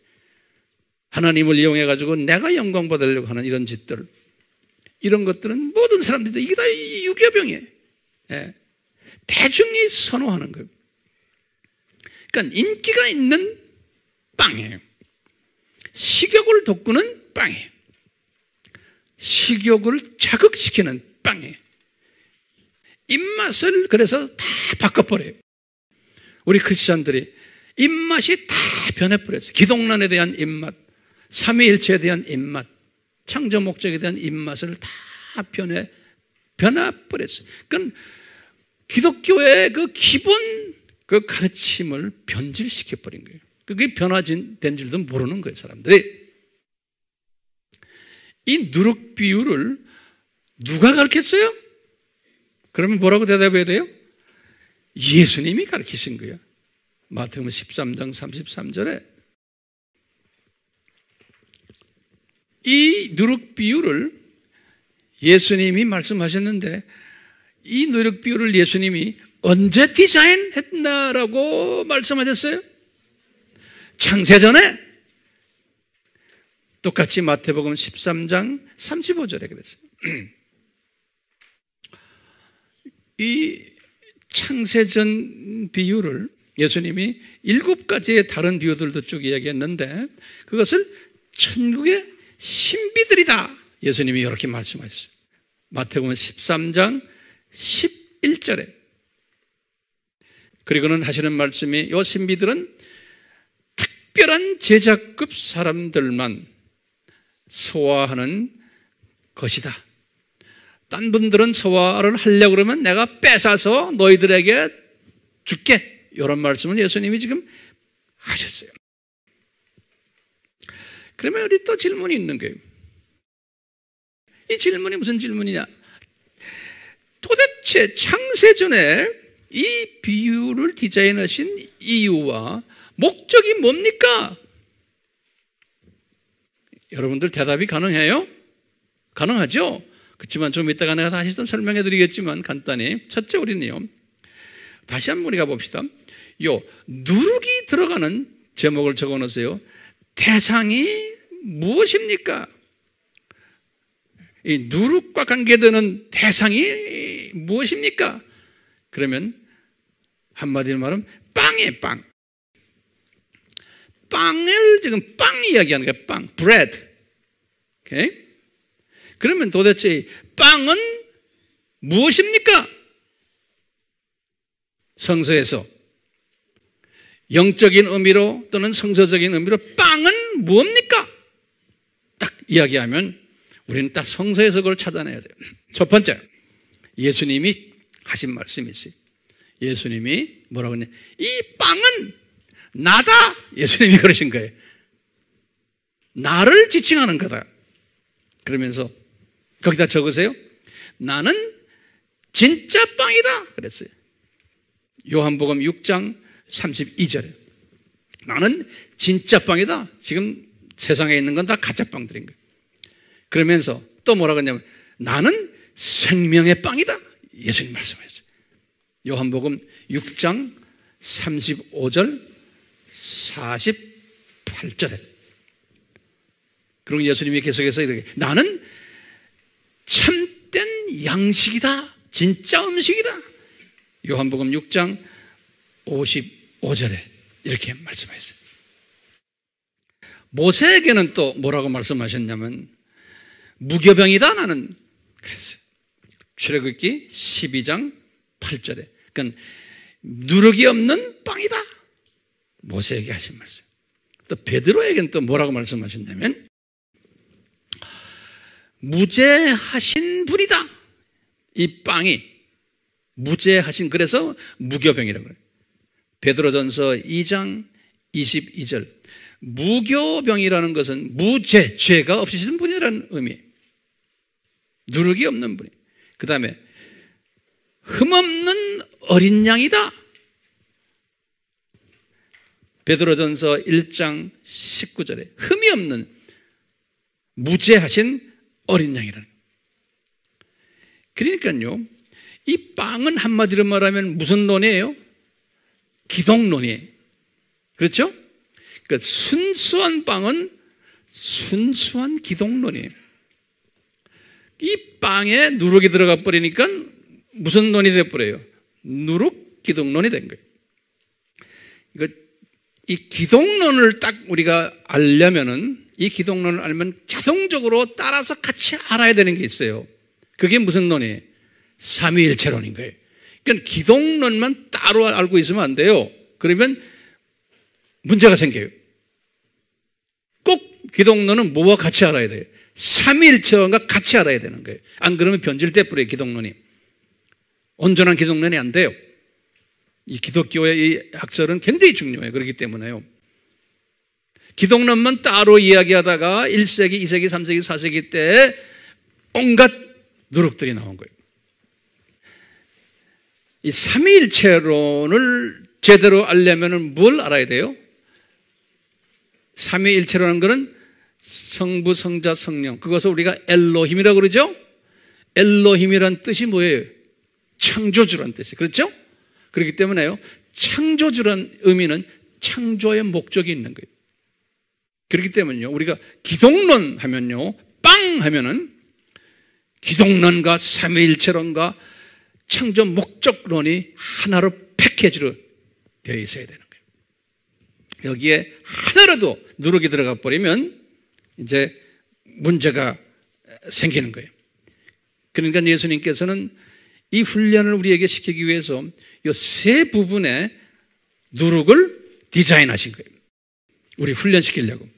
하나님을 이용해 가지고 내가 영광 받으려고 하는 이런 짓들, 이런 것들은 모든 사람들이 이게 다 유교병이에요. 예. 대중이 선호하는 거예요. 그러니까 인기가 있는 빵이에요. 식욕을 돋구는 빵이에요. 식욕을 자극시키는 빵이에요. 입맛을 그래서 다 바꿔버려요. 우리 크리스찬들이 입맛이 다 변해버렸어요. 기독론에 대한 입맛, 삼위일체에 대한 입맛, 창조 목적에 대한 입맛을 다 변해버렸어요. 그러니까 기독교의 그 기본 그 가르침을 변질시켜버린 거예요. 그게 변화된 줄도 모르는 거예요, 사람들이. 이 누룩 비유를 누가 가르쳤어요? 그러면 뭐라고 대답해야 돼요? 예수님이 가르치신 거예요. 마태복음 13장 33절에 이 누룩 비유를 예수님이 말씀하셨는데 이 누룩 비유를 예수님이 언제 디자인했나라고 말씀하셨어요? 창세전에. 똑같이 마태복음 13장 35절에 그랬어요. 이 창세전 비유를 예수님이 7가지의 다른 비유들도 쭉 이야기했는데 그것을 천국의 신비들이다. 예수님이 이렇게 말씀하셨어요. 마태복음 13장 11절에. 그리고는 하시는 말씀이 이 신비들은 특별한 제자급 사람들만 소화하는 것이다. 딴 분들은 소화를 하려고 그러면 내가 뺏어서 너희들에게 줄게. 이런 말씀을 예수님이 지금 하셨어요. 그러면 우리 또 질문이 있는 거예요. 이 질문이 무슨 질문이냐? 도대체 창세전에 이 비유를 디자인하신 이유와 목적이 뭡니까? 여러분들 대답이 가능해요? 가능하죠? 그렇지만 좀 이따가 내가 다시 좀 설명해 드리겠지만 간단히. 첫째, 우리는요, 다시 한번 우리가 봅시다. 요 누룩이 들어가는 제목을 적어 놓으세요. 대상이 무엇입니까? 이 누룩과 관계되는 대상이 무엇입니까? 그러면 한마디로 말하면 빵이에요, 빵. 빵을 지금 빵 이야기하는 거예요. 빵, bread. 오케이? 그러면 도대체 빵은 무엇입니까? 성서에서 영적인 의미로 또는 성서적인 의미로 빵은 무엇입니까? 딱 이야기하면 우리는 딱 성서에서 그걸 찾아내야 돼요. 첫 번째, 예수님이 하신 말씀이 있어요. 예수님이 뭐라고 했냐? 이 빵은 나다. 예수님이 그러신 거예요. 나를 지칭하는 거다. 그러면서 거기다 적으세요. 나는 진짜 빵이다. 그랬어요. 요한복음 6장 32절에 나는 진짜 빵이다. 지금 세상에 있는 건 다 가짜 빵들인 거예요. 그러면서 또 뭐라고 했냐면 나는 생명의 빵이다. 예수님 말씀하셨어요. 요한복음 6장 35절 48절에. 그리고 예수님이 계속해서 이렇게 나는 참된 양식이다. 진짜 음식이다. 요한복음 6장 55절에 이렇게 말씀하셨어요. 모세에게는 또 뭐라고 말씀하셨냐면 무교병이다 나는 그랬어요. 출애굽기 12장 8절에. 그러니까 누룩이 없는 빵이다. 모세에게 하신 말씀. 또 베드로에게는 또 뭐라고 말씀하셨냐면 무죄하신 분이다. 이 빵이 무죄하신, 그래서 무교병이라고 그래요. 베드로전서 2장 22절. 무교병이라는 것은 무죄, 죄가 없으신 분이라는 의미. 누룩이 없는 분이. 그 다음에 흠없는 어린 양이다. 베드로전서 1장 19절에 흠이 없는 무죄하신 어린 양이라는. 그러니까요, 이 빵은 한마디로 말하면 무슨 논이에요? 기독론이에요. 그렇죠? 그러니까 순수한 빵은 순수한 기독론이에요. 이 빵에 누룩이 들어가 버리니까 무슨 논이 되어버려요? 누룩 기독론이 된 거예요. 이 기독론을 딱 우리가 알려면은, 이 기독론을 알면 자동적으로 따라서 같이 알아야 되는 게 있어요. 그게 무슨 논이에요? 삼위일체론인 거예요. 그러니까 기독론만 따로 알고 있으면 안 돼요. 그러면 문제가 생겨요. 꼭 기독론은 뭐와 같이 알아야 돼요? 삼위일체론과 같이 알아야 되는 거예요. 안 그러면 변질돼 버려요, 기독론이. 온전한 기독론이 안 돼요. 이 기독교의 이 학설은 굉장히 중요해요. 그렇기 때문에요. 기독론만 따로 이야기하다가 1세기, 2세기, 3세기, 4세기 때 온갖 누룩들이 나온 거예요. 이 삼위일체론을 제대로 알려면 뭘 알아야 돼요? 삼위일체라는 것은 성부, 성자, 성령, 그것을 우리가 엘로힘이라고 그러죠? 엘로힘이란 뜻이 뭐예요? 창조주란 뜻이에요. 그렇죠? 그렇기 때문에요, 창조주란 의미는 창조의 목적이 있는 거예요. 그렇기 때문에요, 우리가 기독론 하면요, 빵 하면은 기독론과 삼위일체론과 창조 목적론이 하나로 패키지로 되어 있어야 되는 거예요. 여기에 하나라도 누룩이 들어가 버리면 이제 문제가 생기는 거예요. 그러니까 예수님께서는 이 훈련을 우리에게 시키기 위해서 이 세 부분의 누룩을 디자인하신 거예요. 우리 훈련시키려고.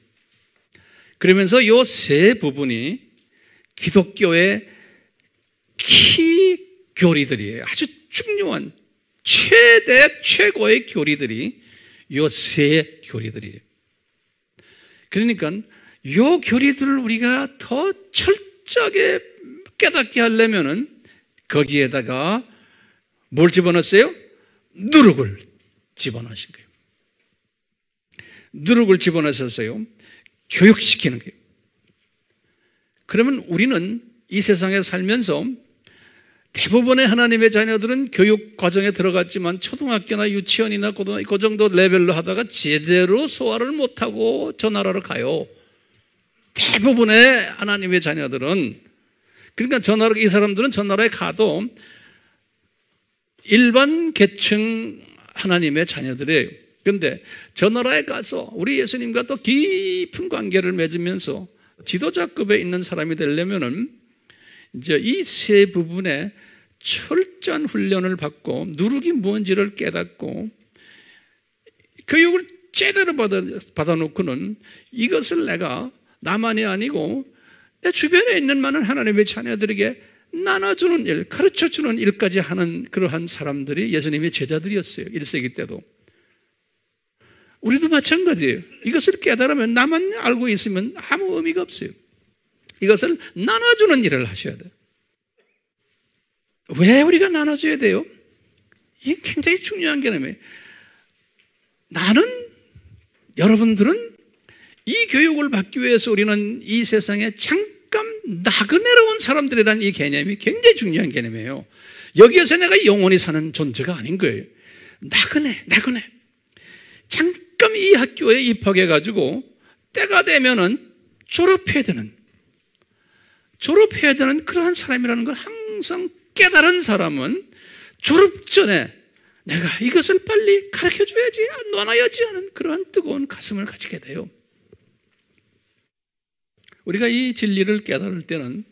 그러면서 이 세 부분이 기독교의 키 교리들이에요. 아주 중요한 최고의 교리들이 이 세 교리들이에요. 그러니까 이 교리들을 우리가 더 철저하게 깨닫게 하려면은 거기에다가 뭘 집어넣었어요? 누룩을 집어넣으신 거예요. 누룩을 집어넣으셨어요. 교육시키는 거예요. 그러면 우리는 이 세상에 살면서 대부분의 하나님의 자녀들은 교육 과정에 들어갔지만 초등학교나 유치원이나 그 정도 레벨로 하다가 제대로 소화를 못하고 저 나라로 가요. 대부분의 하나님의 자녀들은. 그러니까 이 사람들은 저 나라에 가도 일반 계층 하나님의 자녀들이에요. 그런데 저 나라에 가서 우리 예수님과 또 깊은 관계를 맺으면서 지도자급에 있는 사람이 되려면은 이제 이 세 부분에 철저한 훈련을 받고 누룩이 뭔지를 깨닫고 교육을 제대로 받아놓고는 이것을 내가 나만이 아니고 내 주변에 있는 많은 하나님의 자녀들에게 나눠주는 일, 가르쳐주는 일까지 하는 그러한 사람들이 예수님의 제자들이었어요. 1세기 때도. 우리도 마찬가지예요. 이것을 깨달으면 나만 알고 있으면 아무 의미가 없어요. 이것을 나눠주는 일을 하셔야 돼요. 왜 우리가 나눠줘야 돼요? 이게 굉장히 중요한 개념이에요. 여러분들은 이 교육을 받기 위해서 우리는 이 세상에 잠깐 나그네로 온 사람들이라는 이 개념이 굉장히 중요한 개념이에요. 여기에서 내가 영원히 사는 존재가 아닌 거예요. 나그네. 잠깐 이 학교에 입학해가지고 때가 되면은 졸업해야 되는 그러한 사람이라는 걸 항상 깨달은 사람은 졸업 전에 내가 이것을 빨리 가르쳐줘야지, 놔놔야지 하는 그러한 뜨거운 가슴을 가지게 돼요. 우리가 이 진리를 깨달을 때는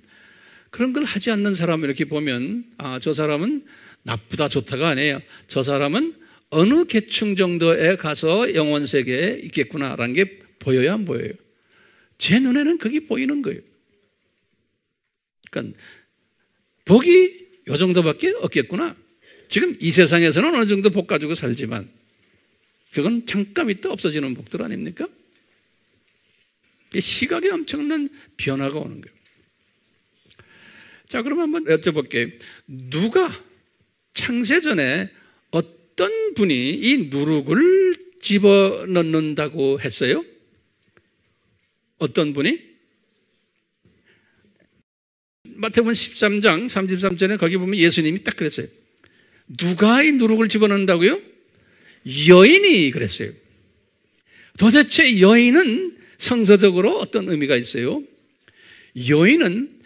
그런 걸 하지 않는 사람을 이렇게 보면 저 사람은 나쁘다 좋다가 아니에요. 저 사람은 어느 계층 정도에 가서 영원 세계에 있겠구나라는 게 보여야 안 보여요? 제 눈에는 그게 보이는 거예요. 그러니까 복이 요 정도밖에 없겠구나. 지금 이 세상에서는 어느 정도 복 가지고 살지만 그건 잠깐 있다 없어지는 복들 아닙니까? 이 시각에 엄청난 변화가 오는 거예요. 자, 그럼 한번 여쭤볼게요. 누가 창세전에 어떤 분이 이 누룩을 집어넣는다고 했어요? 어떤 분이? 마태복음 13장 33절에 거기 보면 예수님이 딱 그랬어요. 누가 이 누룩을 집어넣는다고요? 여인이 그랬어요. 도대체 여인은 성서적으로 어떤 의미가 있어요? 여인은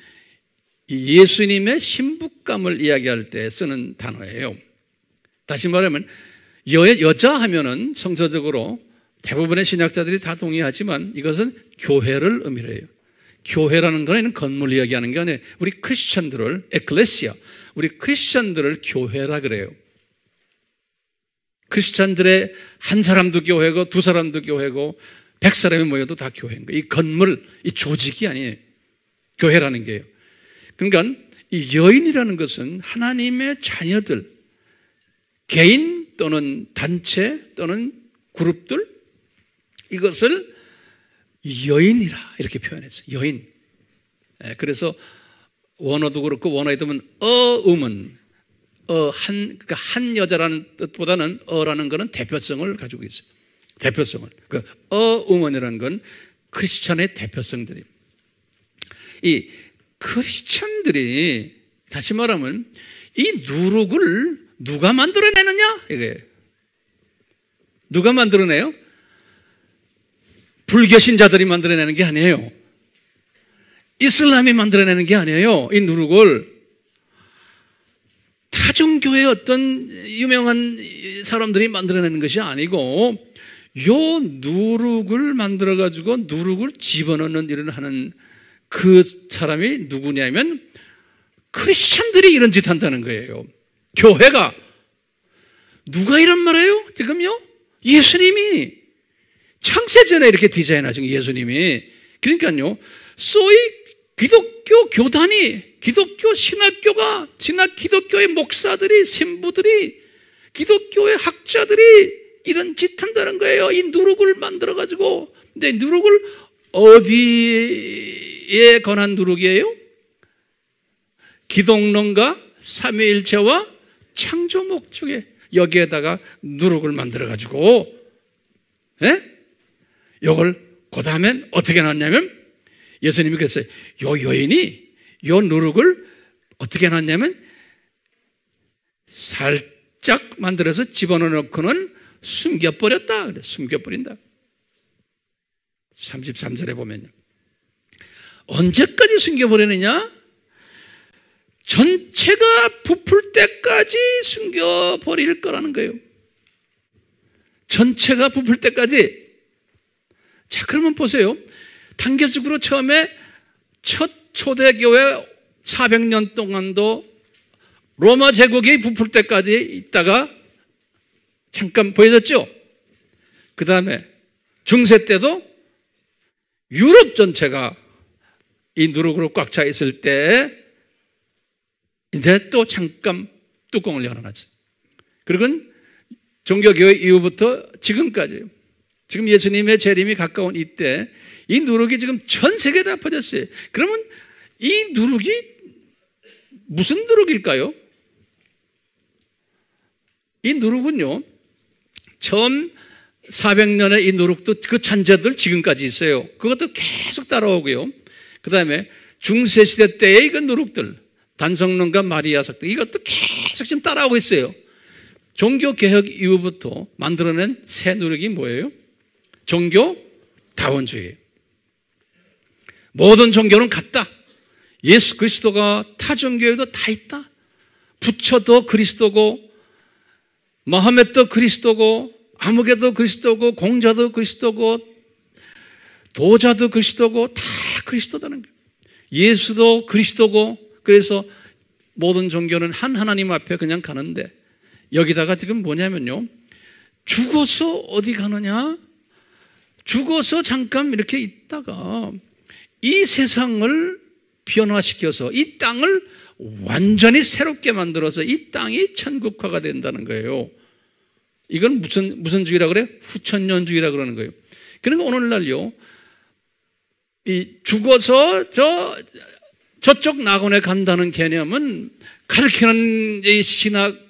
예수님의 신부감을 이야기할 때 쓰는 단어예요. 다시 말하면 여자 하면은 성서적으로 대부분의 신학자들이 다 동의하지만 이것은 교회를 의미를 해요. 교회라는 거는 건물 이야기하는 게 아니에요. 우리 크리스천들을 에클레시아, 우리 크리스천들을 교회라 그래요. 크리스천들의 한 사람도 교회고 두 사람도 교회고 100사람이 모여도 다 교회인 거예요. 이 건물, 이 조직이 아니에요. 교회라는 게요. 그러니까 이 여인이라는 것은 하나님의 자녀들, 개인 또는 단체 또는 그룹들, 이것을 여인이라 이렇게 표현했어요. 여인. 그래서 원어도 그렇고 원어에 보면 woman, 그러니까 한 여자라는 뜻보다는 라는 것은 대표성을 가지고 있어요. 대표성을. 그 woman이라는 건 크리스천의 대표성들입니다. 이 크리스천들이 다시 말하면 이 누룩을 누가 만들어내느냐? 이게 누가 만들어내요? 불교신자들이 만들어내는 게 아니에요. 이슬람이 만들어내는 게 아니에요. 이 누룩을 타종교의 어떤 유명한 사람들이 만들어내는 것이 아니고 요 누룩을 만들어가지고 누룩을 집어넣는 일을 하는 그 사람이 누구냐면 크리스천들이 이런 짓 한다는 거예요. 교회가. 누가 이런 말해요? 지금요? 예수님이 창세전에 이렇게 디자인하신 예수님이. 그러니까요, 소위 기독교 교단이, 기독교 신학교가, 기독교의 목사들이, 신부들이, 기독교의 학자들이 이런 짓 한다는 거예요. 이 누룩을 만들어가지고. 근데 누룩을 어디에 관한 누룩이에요? 기독론과 삼위일체와 창조 목적에 여기에다가 누룩을 만들어가지고, 이걸 그 다음엔 어떻게 놨냐면 예수님이 그랬어요. 요 여인이 요 누룩을 어떻게 놨냐면 살짝 만들어서 집어넣고는 숨겨버렸다. 그래, 숨겨버린다. 33절에 보면요. 언제까지 숨겨버리느냐? 전체가 부풀 때까지 숨겨버릴 거라는 거예요. 전체가 부풀 때까지. 자, 그러면 보세요. 단계적으로 처음에 첫 초대교회 400년 동안도 로마 제국이 부풀 때까지 있다가 잠깐 보여졌죠? 그 다음에 중세 때도 유럽 전체가 이 누룩으로 꽉 차 있을 때 이제 또 잠깐 뚜껑을 열어놨죠. 그리고 종교교회 이후부터 지금까지, 지금 예수님의 재림이 가까운 이때 이 누룩이 지금 전 세계에 다 퍼졌어요. 그러면 이 누룩이 무슨 누룩일까요? 이 누룩은요, 처음 400년의 이 누룩도 그 잔재들 지금까지 있어요. 그것도 계속 따라오고요. 그 다음에 중세시대 때의 그 누룩들, 단성론과 마리아 사건, 이것도 계속 지금 따라오고 있어요. 종교개혁 이후부터 만들어낸 새 누룩이 뭐예요? 종교다원주의. 모든 종교는 같다. 예수 그리스도가 타 종교에도 다 있다. 부처도 그리스도고, 마호멧도 그리스도고, 아무개도 그리스도고, 공자도 그리스도고, 도자도 그리스도고, 다 그리스도다는 거예요. 예수도 그리스도고, 그래서 모든 종교는 한 하나님 앞에 그냥 가는데, 여기다가 지금 뭐냐면요, 죽어서 어디 가느냐? 죽어서 잠깐 이렇게 있다가 이 세상을 변화시켜서 이 땅을 완전히 새롭게 만들어서 이 땅이 천국화가 된다는 거예요. 이건 무슨 주의라 그래요? 후천년주의라 그러는 거예요. 그러니까 오늘날요, 이 죽어서 저쪽 낙원에 간다는 개념은 가르치는 이 신학교나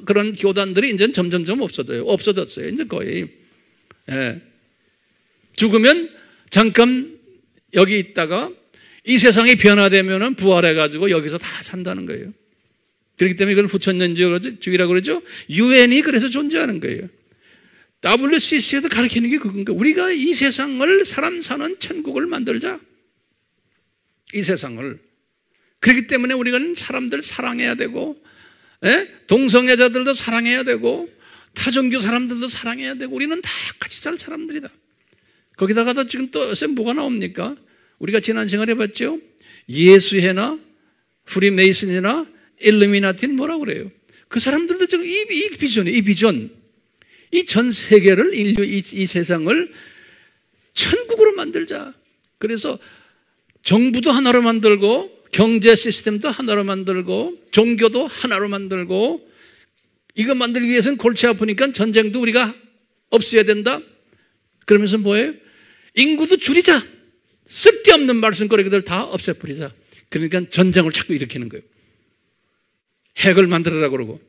그런 교단들이 이제 점점점 없어졌어요. 이제 거의. 예. 죽으면 잠깐 여기 있다가 이 세상이 변화되면은 부활해가지고 여기서 다 산다는 거예요. 그렇기 때문에 이걸 후천년주의라고 그러죠. 유엔이 그래서 존재하는 거예요. WCC에도 가르치는 게 그건가. 우리가 이 세상을 사람 사는 천국을 만들자. 이 세상을. 그렇기 때문에 우리는 사람들 사랑해야 되고, 동성애자들도 사랑해야 되고, 타종교 사람들도 사랑해야 되고, 우리는 다 같이 살 사람들이다. 거기다가도 지금 또 요새 뭐가 나옵니까? 우리가 지난 시간에 해봤죠? 예수회나 프리메이슨이나 일루미나티는 뭐라고 그래요? 그 사람들도 지금 이 비전, 이 전 세계를 이 세상을 천국으로 만들자. 그래서 정부도 하나로 만들고 경제 시스템도 하나로 만들고 종교도 하나로 만들고 이거 만들기 위해서는 골치 아프니까 전쟁도 우리가 없애야 된다. 그러면서 뭐예요? 인구도 줄이자. 쓸데없는 말씀거리들 다 없애버리자. 그러니까 전쟁을 자꾸 일으키는 거예요. 핵을 만들어라 그러고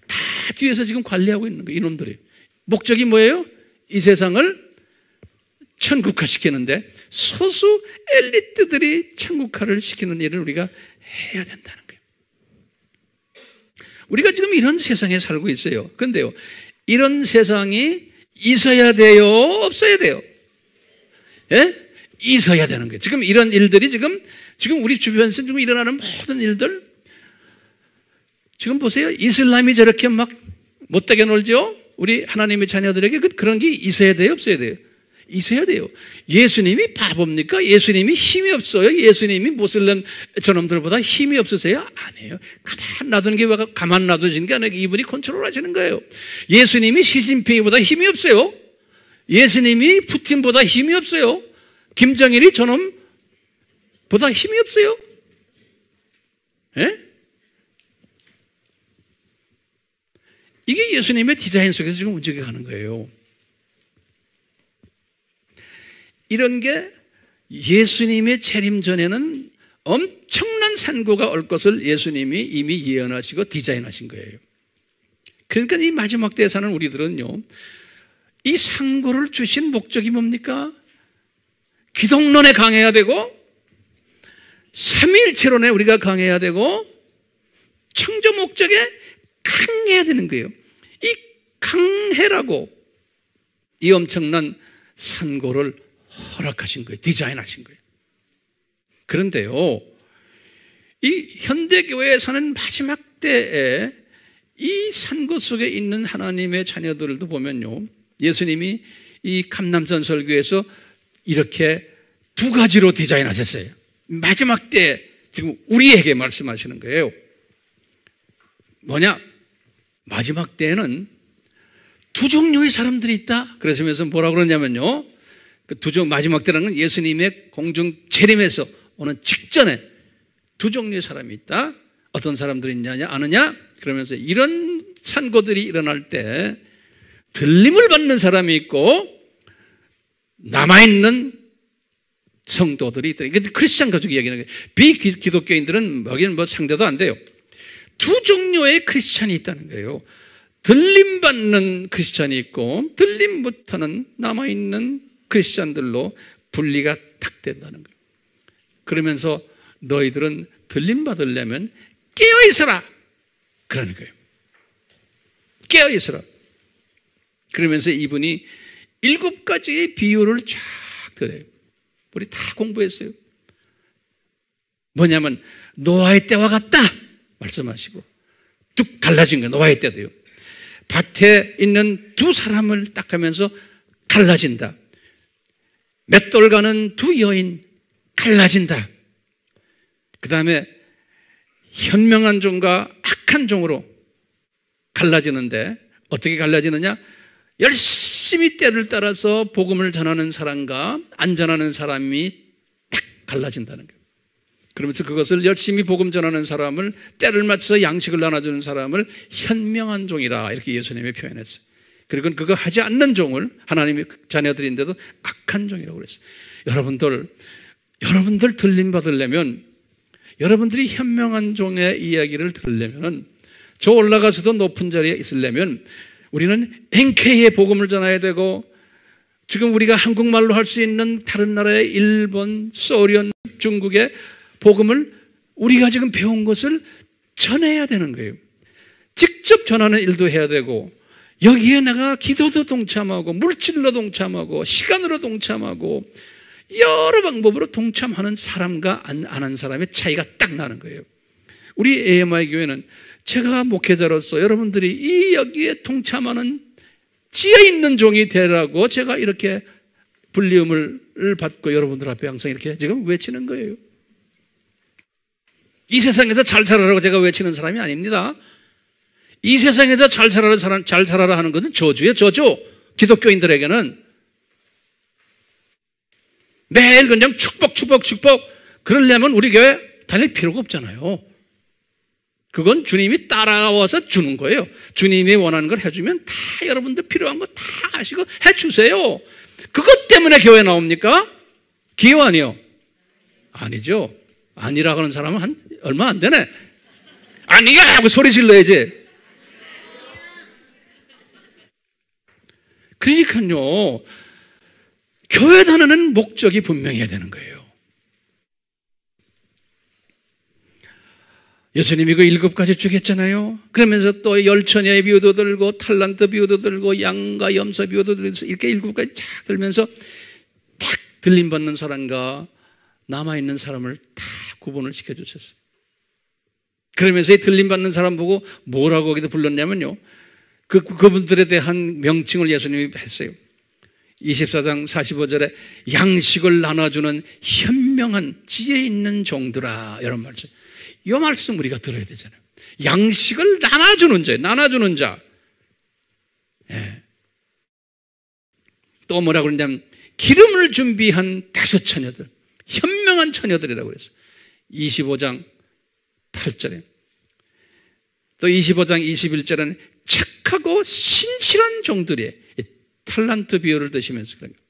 다 뒤에서 지금 관리하고 있는 거예요. 이놈들이. 목적이 뭐예요? 이 세상을 천국화시키는데 소수 엘리트들이 천국화를 시키는 일을 우리가 해야 된다는 거예요. 우리가 지금 이런 세상에 살고 있어요. 그런데요, 이런 세상이 있어야 돼요? 없어야 돼요? 예? 있어야 되는 거예요. 지금 이런 일들이 지금 우리 주변에서 지금 일어나는 모든 일들, 지금 보세요. 이슬람이 저렇게 막 못되게 놀죠? 우리 하나님의 자녀들에게 그런 게 있어야 돼요? 없어야 돼요? 있어야 돼요. 예수님이 바보입니까? 예수님이 힘이 없어요? 예수님이 모슬렘 저놈들보다 힘이 없으세요? 아니에요. 가만 놔두시는 게 아니라 이분이 컨트롤 하시는 거예요. 예수님이 시진핑보다 힘이 없어요? 예수님이 푸틴보다 힘이 없어요? 김정일이 저놈보다 힘이 없어요? 예? 이게 예수님의 디자인 속에서 지금 움직여가는 거예요. 이런 게 예수님의 재림 전에는 엄청난 산고가 올 것을 예수님이 이미 예언하시고 디자인하신 거예요. 그러니까 이 마지막 때에 사는 우리들은요, 이 상고를 주신 목적이 뭡니까? 기독론에 강해야 되고, 삼위일체론에 우리가 강해야 되고, 창조 목적에 강해야 되는 거예요. 이 강해라고 이 엄청난 산고를 허락하신 거예요. 디자인하신 거예요. 그런데요, 이 현대교회에 사는 마지막 때에 이 산고 속에 있는 하나님의 자녀들도 보면요, 예수님이 이 감남선 설교에서 이렇게 두 가지로 디자인하셨어요. 마지막 때 지금 우리에게 말씀하시는 거예요. 뭐냐? 마지막 때에는 두 종류의 사람들이 있다. 그러시면서 뭐라고 그러냐면요, 그 마지막 때라는 건 예수님의 공중 재림에서 오는 직전에 두 종류의 사람이 있다. 어떤 사람들이 있냐 아느냐? 그러면서 이런 산고들이 일어날 때 들림을 받는 사람이 있고 남아있는 성도들이 있다. 이게 크리스찬 가족 이야기는 거예요. 비기독교인들은 여기는 뭐 상대도 안 돼요. 두 종류의 크리스찬이 있다는 거예요. 들림받는 크리스찬이 있고 들림 못하는 남아있는 크리스찬들로 분리가 딱 된다는 거예요. 그러면서 너희들은 들림받으려면 깨어있어라 그러는 거예요. 깨어있어라. 그러면서 이분이 7가지의 비유를 쫙 드려요. 우리 다 공부했어요. 뭐냐면 노아의 때와 같다 말씀하시고, 뚝 갈라진 거예요. 노아의 때도요. 밭에 있는 두 사람을 딱 하면서 갈라진다. 맷돌 가는 두 여인 갈라진다. 그 다음에 현명한 종과 악한 종으로 갈라지는데 어떻게 갈라지느냐? 열심히 때를 따라서 복음을 전하는 사람과 안 전하는 사람이 딱 갈라진다는 거예요. 그러면서 그것을 열심히 복음 전하는 사람을, 때를 맞춰서 양식을 나눠주는 사람을 현명한 종이라 이렇게 예수님이 표현했어요. 그리고 그거 하지 않는 종을 하나님의 자녀들인데도 악한 종이라고 그랬어요. 여러분들 들림 받으려면, 여러분들이 현명한 종의 이야기를 들으려면, 저 올라가서도 높은 자리에 있으려면 우리는 NK의 복음을 전해야 되고, 지금 우리가 한국말로 할 수 있는 다른 나라의 일본, 소련, 중국의 복음을 우리가 지금 배운 것을 전해야 되는 거예요. 직접 전하는 일도 해야 되고, 여기에 내가 기도도 동참하고 물질로 동참하고 시간으로 동참하고 여러 방법으로 동참하는 사람과 안 하는 사람의 차이가 딱 나는 거예요. 우리 AMI 교회는 제가 목회자로서 여러분들이 이 여기에 동참하는 지혜 있는 종이 되라고 제가 이렇게 불리움을 받고 여러분들 앞에 항상 이렇게 지금 외치는 거예요. 이 세상에서 잘 살아라고 제가 외치는 사람이 아닙니다. 이 세상에서 잘 살아라 하는 것은 저주예요, 저주. 기독교인들에게는 매일 그냥 축복. 그러려면 우리 교회 다닐 필요가 없잖아요. 그건 주님이 따라와서 주는 거예요. 주님이 원하는 걸 해주면 다 여러분들 필요한 거 다 하시고 해주세요. 그것 때문에 교회 나옵니까? 기여 아니요? 아니죠. 아니라고 하는 사람은 얼마 안 되네. 아니야 하고 소리 질러야지. 그러니까요, 교회 다니는 목적이 분명해야 되는 거예요. 예수님이 그 7가지 주겠잖아요. 그러면서 또 열처녀의 비유도 들고 탈란트 비유도 들고 양과 염소 비유도 들면서 이렇게 7가지 쫙 들면서 탁 들림받는 사람과 남아있는 사람을 다 구분을 시켜주셨어요. 그러면서 이 들림받는 사람 보고 뭐라고 거기다 불렀냐면요, 그분들에 대한 명칭을 예수님이 했어요. 24장 45절에 양식을 나눠주는 현명한 지혜 있는 종들아, 이런 말씀. 이 말씀 우리가 들어야 되잖아요. 양식을 나눠주는 자. 예. 또 뭐라고 그러냐면 기름을 준비한 5 처녀들, 현명한 처녀들이라고 그랬어요. 25장 8절에. 또 25장 21절에는 착하고 신실한 종들이 탈란트 비유를 드시면서 그런 거예요.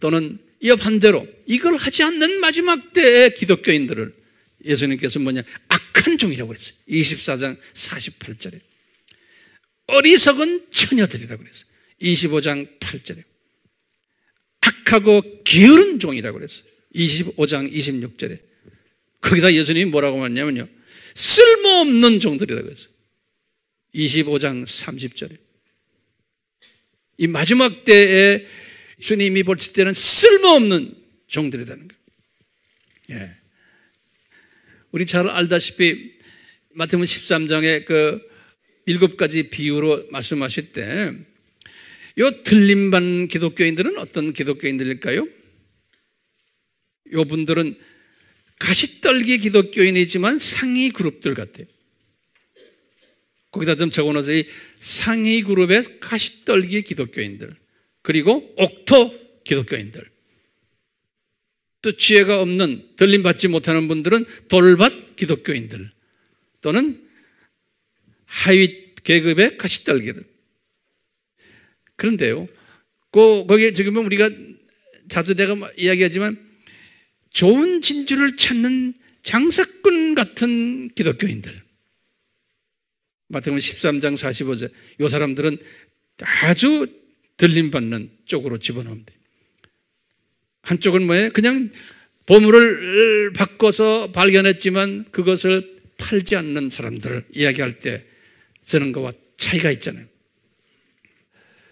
또는 이어 반대로 이걸 하지 않는 마지막 때의 기독교인들을 예수님께서 뭐냐, 악한 종이라고 그랬어요. 24장 48절에. 어리석은 처녀들이라고 그랬어요. 25장 8절에. 악하고 게으른 종이라고 그랬어요. 25장 26절에. 거기다 예수님이 뭐라고 했냐면요, 쓸모없는 종들이라고 그랬어요. 25장 30절에. 이 마지막 때에 주님이 보실 때는 쓸모없는 종들이라는 거예요. 예. 우리 잘 알다시피 마태복음 13장에 그 7가지 비유로 말씀하실 때, 요 들림받는 기독교인들은 어떤 기독교인들일까요? 요 분들은 가시떨기 기독교인이지만 상위 그룹들 같아요. 거기다 좀 적어놓으세요. 이 상위 그룹의 가시떨기 기독교인들, 그리고 옥토 기독교인들. 또 지혜가 없는, 들림받지 못하는 분들은 돌밭 기독교인들, 또는 하위 계급의 가시떨기들. 그런데요, 거기에 지금 우리가 자주 내가 이야기하지만 좋은 진주를 찾는 장사꾼 같은 기독교인들, 마태복음 13장 45절, 이 사람들은 아주 들림받는 쪽으로 집어넣으면 돼요. 한쪽은 뭐예요? 그냥 보물을 바꿔서 발견했지만 그것을 팔지 않는 사람들을 이야기할 때 쓰는 것과 차이가 있잖아요.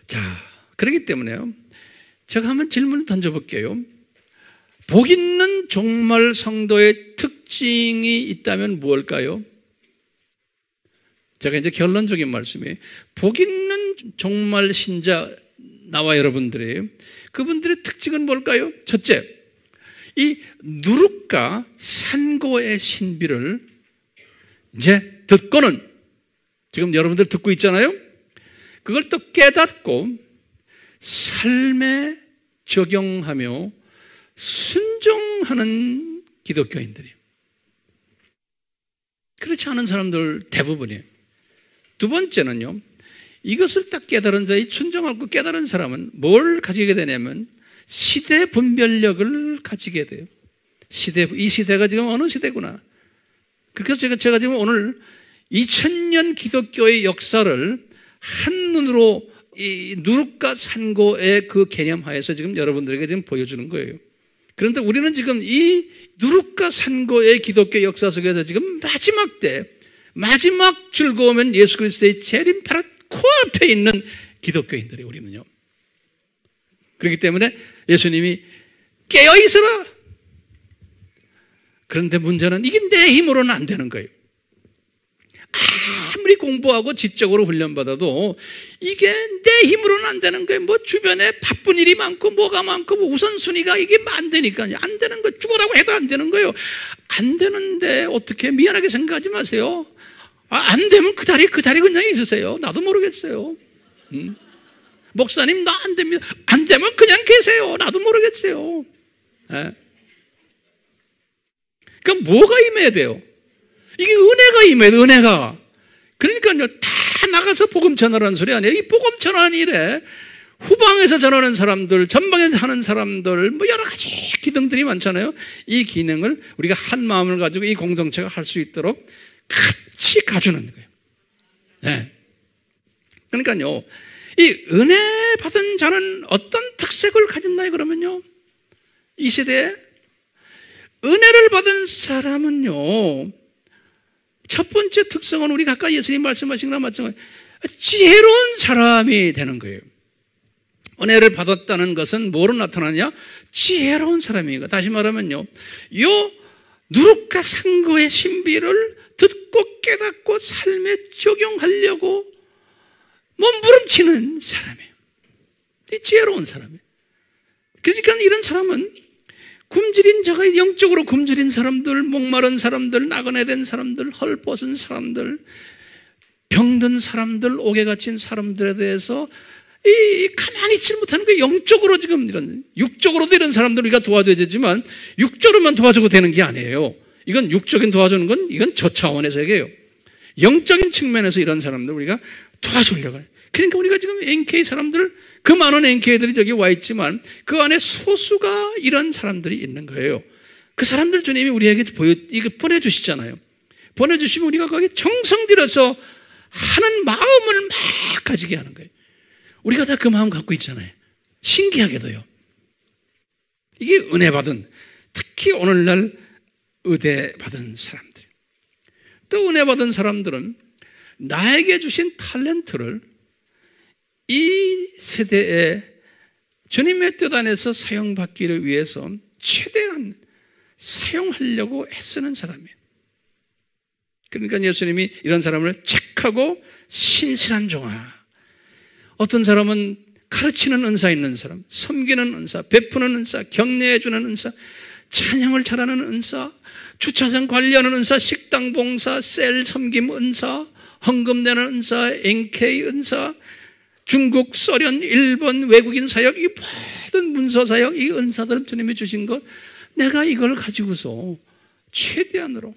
자, 그렇기 때문에요, 제가 한번 질문을 던져볼게요. 복 있는 종말 성도의 특징이 있다면 무엇일까요? 제가 이제 결론적인 말씀이에요. 복 있는 종말 신자, 나와 여러분들이, 그분들의 특징은 뭘까요? 첫째, 이 누룩과 산고의 신비를 이제 듣고는, 지금 여러분들 듣고 있잖아요? 그걸 또 깨닫고 삶에 적용하며 순종하는 기독교인들이에요. 그렇지 않은 사람들 대부분이에요. 두 번째는요, 이것을 딱 깨달은 자의 순종하고 깨달은 사람은 뭘 가지게 되냐면 시대 분별력을 가지게 돼요. 이 시대가 지금 어느 시대구나. 그래서 제가 지금 오늘 2000년 기독교의 역사를 한눈으로 이 누룩과 산고의 그 개념 하에서 지금 여러분들에게 지금 보여주는 거예요. 그런데 우리는 지금 이 누룩과 산고의 기독교 역사 속에서 지금 마지막 즐거우면 예수 그리스도의 재림 바로 코앞에 있는 기독교인들이 우리는요. 그렇기 때문에 예수님이 깨어 있어라. 그런데 문제는 이게 내 힘으로는 안 되는 거예요. 아무리 공부하고 지적으로 훈련받아도 이게 내 힘으로는 안 되는 거예요. 뭐 주변에 바쁜 일이 많고 뭐가 많고 뭐 우선순위가 이게 안 되니까요. 안 되는 거 죽으라고 해도 안 되는 거예요. 안 되는데 어떻게 미안하게 생각하지 마세요. 안 되면 그 자리 그냥 있으세요. 나도 모르겠어요. 목사님 나 안 됩니다. 안 되면 그냥 계세요. 나도 모르겠어요. 네. 그러니까 뭐가 임해야 돼요? 이게 은혜가 임해야 돼요. 은혜가. 그러니까요, 다 나가서 복음 전하라는 소리 아니에요. 이 복음 전하는 일에 후방에서 전하는 사람들, 전방에서 하는 사람들, 뭐 여러 가지 기능들이 많잖아요. 이 기능을 우리가 한 마음을 가지고 이 공동체가 할 수 있도록 같이 가주는 거예요. 네. 그러니까요, 이 은혜 받은 자는 어떤 특색을 가진나요? 그러면요, 이 시대에 은혜를 받은 사람은요, 첫 번째 특성은 우리 아까 예수님 말씀하신 거랑 마찬가지로 지혜로운 사람이 되는 거예요. 은혜를 받았다는 것은 뭐로 나타나냐? 지혜로운 사람이에요. 다시 말하면요, 요 누룩과 산고의 신비를 듣고 깨닫고 삶에 적용하려고 몸부림치는 사람이에요. 지혜로운 사람이에요. 그러니까 이런 사람은 굶주린 자가, 영적으로 굶주린 사람들, 목마른 사람들, 나그네 된 사람들, 헐벗은 사람들, 병든 사람들, 옥에 갇힌 사람들에 대해서 가만히 있지 못하는 거예요. 영적으로 지금 육적으로도 이런 사람들 우리가 도와줘야 되지만 육적으로만 도와주고 되는 게 아니에요. 이건 육적인 도와주는 건 이건 저 차원에서 얘기해요. 영적인 측면에서 이런 사람들 우리가 도와주려고 해요. 그러니까 우리가 지금 NK 사람들, 그 많은 NK들이 저기 와 있지만 그 안에 소수가 이런 사람들이 있는 거예요. 그 사람들 주님이 우리에게 이거 보내주시잖아요. 보내주시면 우리가 거기에 정성 들여서 하는 마음을 막 가지게 하는 거예요. 우리가 다 그 마음 갖고 있잖아요. 신기하게도요. 이게 은혜 받은, 특히 오늘날 의대 받은 사람들. 또 은혜 받은 사람들은 나에게 주신 탤런트를 이 세대에 주님의 뜻 안에서 사용받기를 위해서 최대한 사용하려고 애쓰는 사람이에요. 그러니까 예수님이 이런 사람을 착하고 신실한 종아. 어떤 사람은 가르치는 은사 있는 사람, 섬기는 은사, 베푸는 은사, 격려해주는 은사, 찬양을 잘하는 은사, 주차장 관리하는 은사, 식당 봉사, 셀 섬김 은사, 헌금 내는 은사, NK 은사, 중국, 소련, 일본, 외국인 사역, 이 모든 문서 사역, 이 은사들 주님이 주신 것, 내가 이걸 가지고서 최대한으로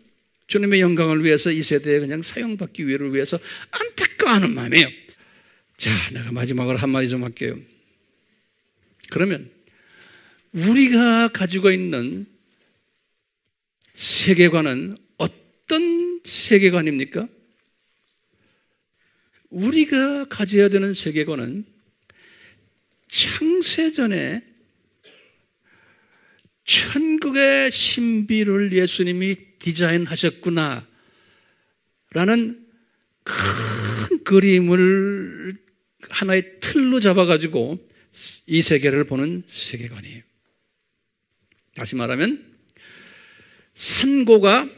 주님의 영광을 위해서 이 세대에 그냥 사용받기 위해서 안타까워하는 마음이에요. 자, 내가 마지막으로 한마디 좀 할게요. 그러면 우리가 가지고 있는 세계관은 어떤 세계관입니까? 우리가 가져야 되는 세계관은 창세전에 천국의 신비를 예수님이 디자인하셨구나 라는 큰 그림을 하나의 틀로 잡아가지고 이 세계를 보는 세계관이에요. 다시 말하면 산고가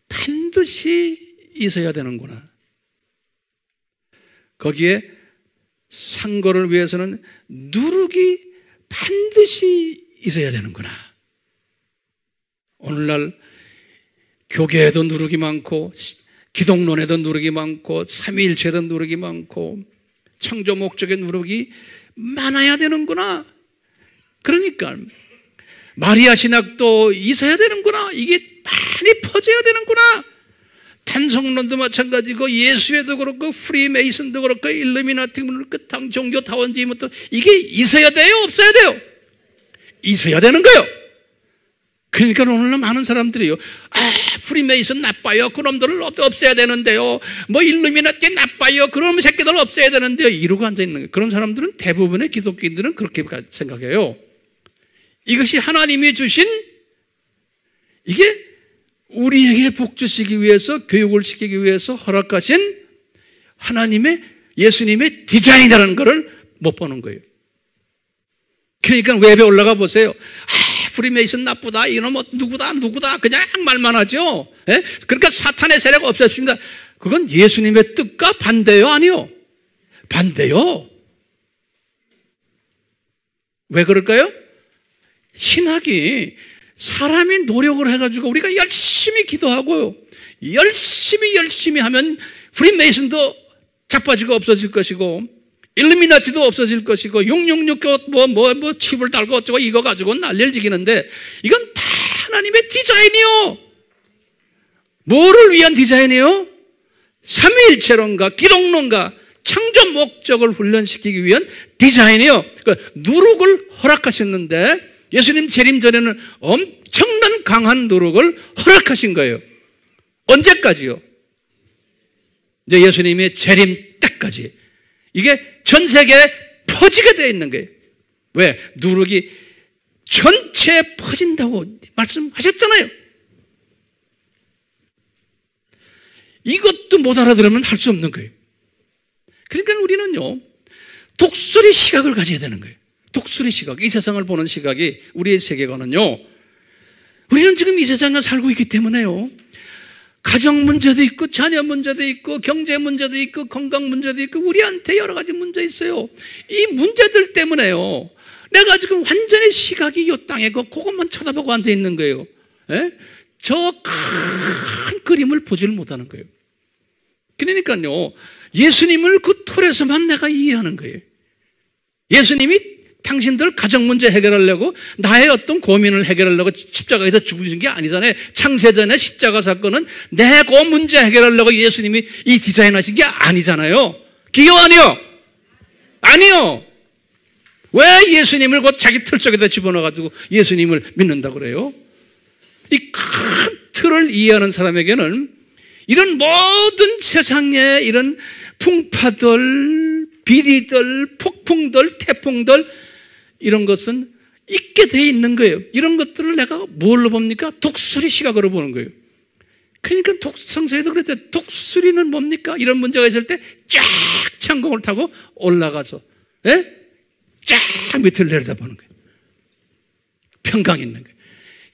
반드시 있어야 되는구나. 거기에 산고를 위해서는 누룩이 반드시 있어야 되는구나. 오늘날 교계에도 누룩이 많고 기독론에도 누룩이 많고 삼위일체에도 누룩이 많고 창조 목적의 누룩이 많아야 되는구나. 그러니까 마리아 신학도 있어야 되는구나. 이게 많이 퍼져야 되는구나. 탄성론도 마찬가지고 예수회도 그렇고 프리메이슨도 그렇고 일루미나티 끝당 종교 타원주의부터 이게 있어야 돼요? 없어야 돼요? 있어야 되는 거예요. 그러니까 오늘날 많은 사람들이요, 프리메이슨 나빠요, 그놈들을 없애야 되는데요, 뭐 일루미나티 나빠요, 그놈 새끼들 없애야 되는데요, 이러고 앉아있는 거예요. 그런 사람들은 대부분의 기독교인들은 그렇게 생각해요. 이것이 하나님이 주신, 이게 우리에게 복 주시기 위해서, 교육을 시키기 위해서 허락하신 하나님의, 예수님의 디자인이라는 것을 못 보는 거예요. 그러니까 웹에 올라가 보세요. 프리메이슨 나쁘다, 이놈 누구다 그냥 말만 하죠. 예? 그러니까 사탄의 세력 없애십니다. 그건 예수님의 뜻과 반대요? 아니요? 반대요. 왜 그럴까요? 신학이 사람이 노력을 해가지고 우리가 열심히 기도하고요, 열심히 하면 프리메이슨도 자빠지고 없어질 것이고, 일루미나티도 없어질 것이고, 666 뭐 칩을 달고 어쩌고 이거 가지고 난리를 지기는데, 이건 다 하나님의 디자인이요. 뭐를 위한 디자인이요? 삼위일체론과 기독론과 창조 목적을 훈련시키기 위한 디자인이요. 그러니까 누룩을 허락하셨는데, 예수님 재림 전에는 엄청난 강한 누룩을 허락하신 거예요. 언제까지요? 이제 예수님의 재림 때까지. 이게 전 세계에 퍼지게 되어 있는 거예요. 왜? 누룩이 전체에 퍼진다고 말씀하셨잖아요. 이것도 못 알아들으면 할 수 없는 거예요. 그러니까 우리는요, 독수리 시각을 가져야 되는 거예요. 독수리 시각, 이 세상을 보는 시각이 우리의 세계관은요, 우리는 지금 이 세상에 살고 있기 때문에요, 가정 문제도 있고 자녀 문제도 있고 경제 문제도 있고 건강 문제도 있고 우리한테 여러 가지 문제 있어요. 이 문제들 때문에요, 내가 지금 완전히 시각이 이 땅에 그것만 쳐다보고 앉아 있는 거예요. 저 큰 그림을 보지를 못하는 거예요. 그러니까요, 예수님을 그 틀에서만 내가 이해하는 거예요. 예수님이 당신들 가정 문제 해결하려고, 나의 어떤 고민을 해결하려고 십자가에서 죽으신 게 아니잖아요. 창세전의 십자가 사건은 내 그 문제 해결하려고 예수님이 이 디자인하신 게 아니잖아요. 기요 아니요? 아니요. 왜 예수님을 곧 자기 틀 속에다 집어넣어가지고 예수님을 믿는다고 그래요? 이 큰 틀을 이해하는 사람에게는 이런 모든 세상의 이런 풍파들, 비리들, 폭풍들, 태풍들, 이런 것은 있게 돼 있는 거예요. 이런 것들을 내가 뭘로 봅니까? 독수리 시각으로 보는 거예요. 그러니까 성서에도 그랬죠. 독수리는 뭡니까? 이런 문제가 있을 때 쫙 창공을 타고 올라가서 쫙 밑을 내려다보는 거예요. 평강 있는 거예요.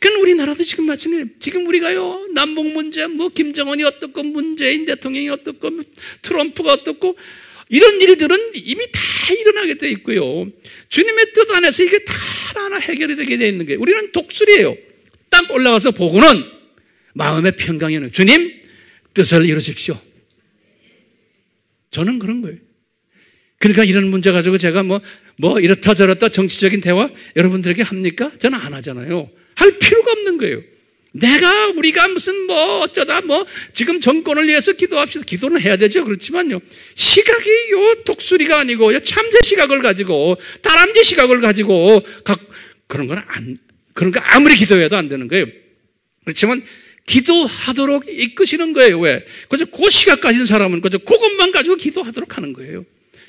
그러니까 우리나라도 지금 마찬가지예요. 지금 우리가요, 남북 문제, 뭐 김정은이 어떻고, 문재인 대통령이 어떻고, 트럼프가 어떻고, 이런 일들은 이미 다 일어나게 돼 있고요, 주님의 뜻 안에서 이게 다 하나하나 해결이 되게 돼 있는 거예요. 우리는 독수리예요. 딱 올라가서 보고는 마음의 평강이 오는, 주님 뜻을 이루십시오. 저는 그런 거예요. 그러니까 이런 문제 가지고 제가 뭐 이렇다 저렇다 정치적인 대화 여러분들에게 합니까? 저는 안 하잖아요. 할 필요가 없는 거예요. 우리가 무슨 어쩌다 지금 정권을 위해서 기도합시다. 기도는 해야 되죠. 그렇지만요, 시각이 요 독수리가 아니고 요 참새 시각을 가지고, 다람쥐 시각을 가지고 그런 건 그런 거 아무리 기도해도 안 되는 거예요. 그렇지만 기도하도록 이끄시는 거예요. 왜? 그저 그 시각 가진 사람은 그저 그것만 가지고 기도하도록 하는 거예요.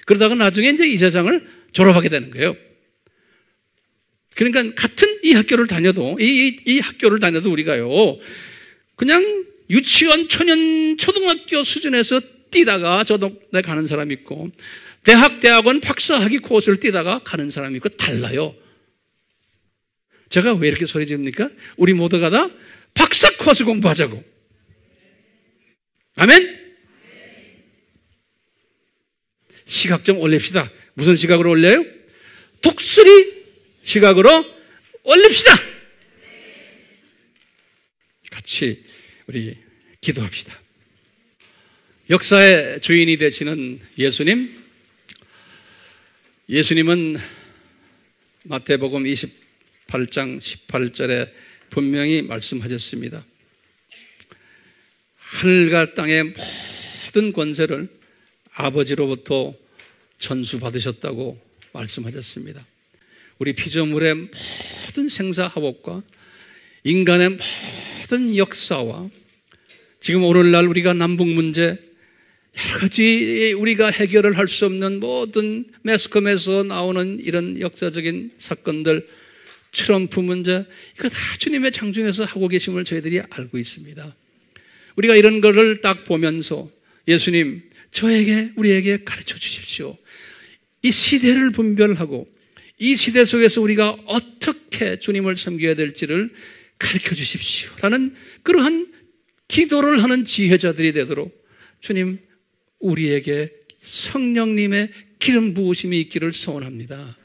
그러다가 나중에 이제 이 세상을 졸업하게 되는 거예요. 그러니까 같은 이 학교를 다녀도, 이 학교를 다녀도 우리가요, 그냥 유치원, 초년, 초등학교 수준에서 뛰다가 저동네 가는 사람이 있고, 대학원 박사학위 코스를 뛰다가 가는 사람이 있고, 달라요. 제가 왜 이렇게 소리 지릅니까? 우리 모두가 다 박사 코스 공부하자고. 아멘? 시각 좀 올립시다. 무슨 시각으로 올려요? 독수리 시각으로 올립시다. 같이 우리 기도합시다. 역사의 주인이 되시는 예수님은 마태복음 28장 18절에 분명히 말씀하셨습니다. 하늘과 땅의 모든 권세를 아버지로부터 전수받으셨다고 말씀하셨습니다. 우리 피조물의 모든 생사화복과 인간의 모든 역사와 지금 오늘날 우리가 남북 문제, 여러 가지 우리가 해결을 할 수 없는 모든 매스컴에서 나오는 이런 역사적인 사건들, 트럼프 문제, 이거 다 주님의 장중에서 하고 계심을 저희들이 알고 있습니다. 우리가 이런 거를 딱 보면서 예수님, 우리에게 가르쳐 주십시오. 이 시대를 분별하고 이 시대 속에서 우리가 어떻게 주님을 섬겨야 될지를 가르쳐 주십시오 라는 그러한 기도를 하는 지혜자들이 되도록 주님, 우리에게 성령님의 기름 부으심이 있기를 소원합니다.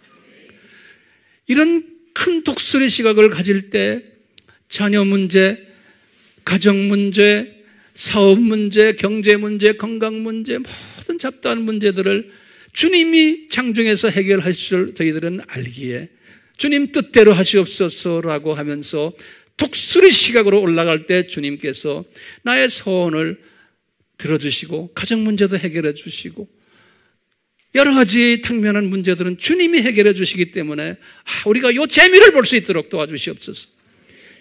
이런 큰 독수리 시각을 가질 때 자녀 문제, 가정 문제, 사업 문제, 경제 문제, 건강 문제, 모든 잡다한 문제들을 주님이 장중에서 해결할 줄 저희들은 알기에 주님 뜻대로 하시옵소서라고 하면서 독수리 시각으로 올라갈 때 주님께서 나의 소원을 들어주시고 가정 문제도 해결해 주시고 여러 가지 당면한 문제들은 주님이 해결해 주시기 때문에 우리가 이 재미를 볼 수 있도록 도와주시옵소서.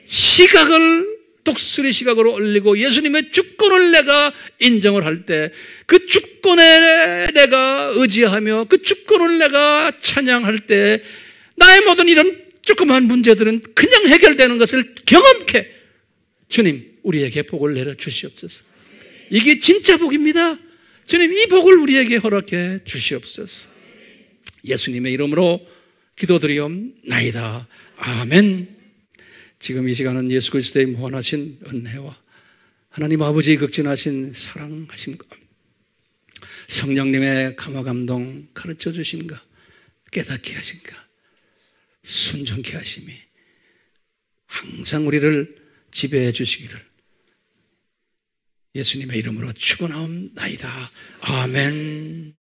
시각을 독수리 시각으로 올리고 예수님의 주권을 내가 인정을 할 때 그 주권에 내가 의지하며 그 주권을 내가 찬양할 때 나의 모든 이런 조그만 문제들은 그냥 해결되는 것을 경험케 주님 우리에게 복을 내려 주시옵소서. 이게 진짜 복입니다. 주님 이 복을 우리에게 허락해 주시옵소서. 예수님의 이름으로 기도드리옵나이다. 아멘. 지금 이 시간은 예수 그리스도의 무한하신 은혜와 하나님 아버지의 극진하신 사랑하심과 성령님의 감화감동 가르쳐 주심과 깨닫게 하심과 순종케 하심이 항상 우리를 지배해 주시기를 예수님의 이름으로 축원하옵나이다. 아멘.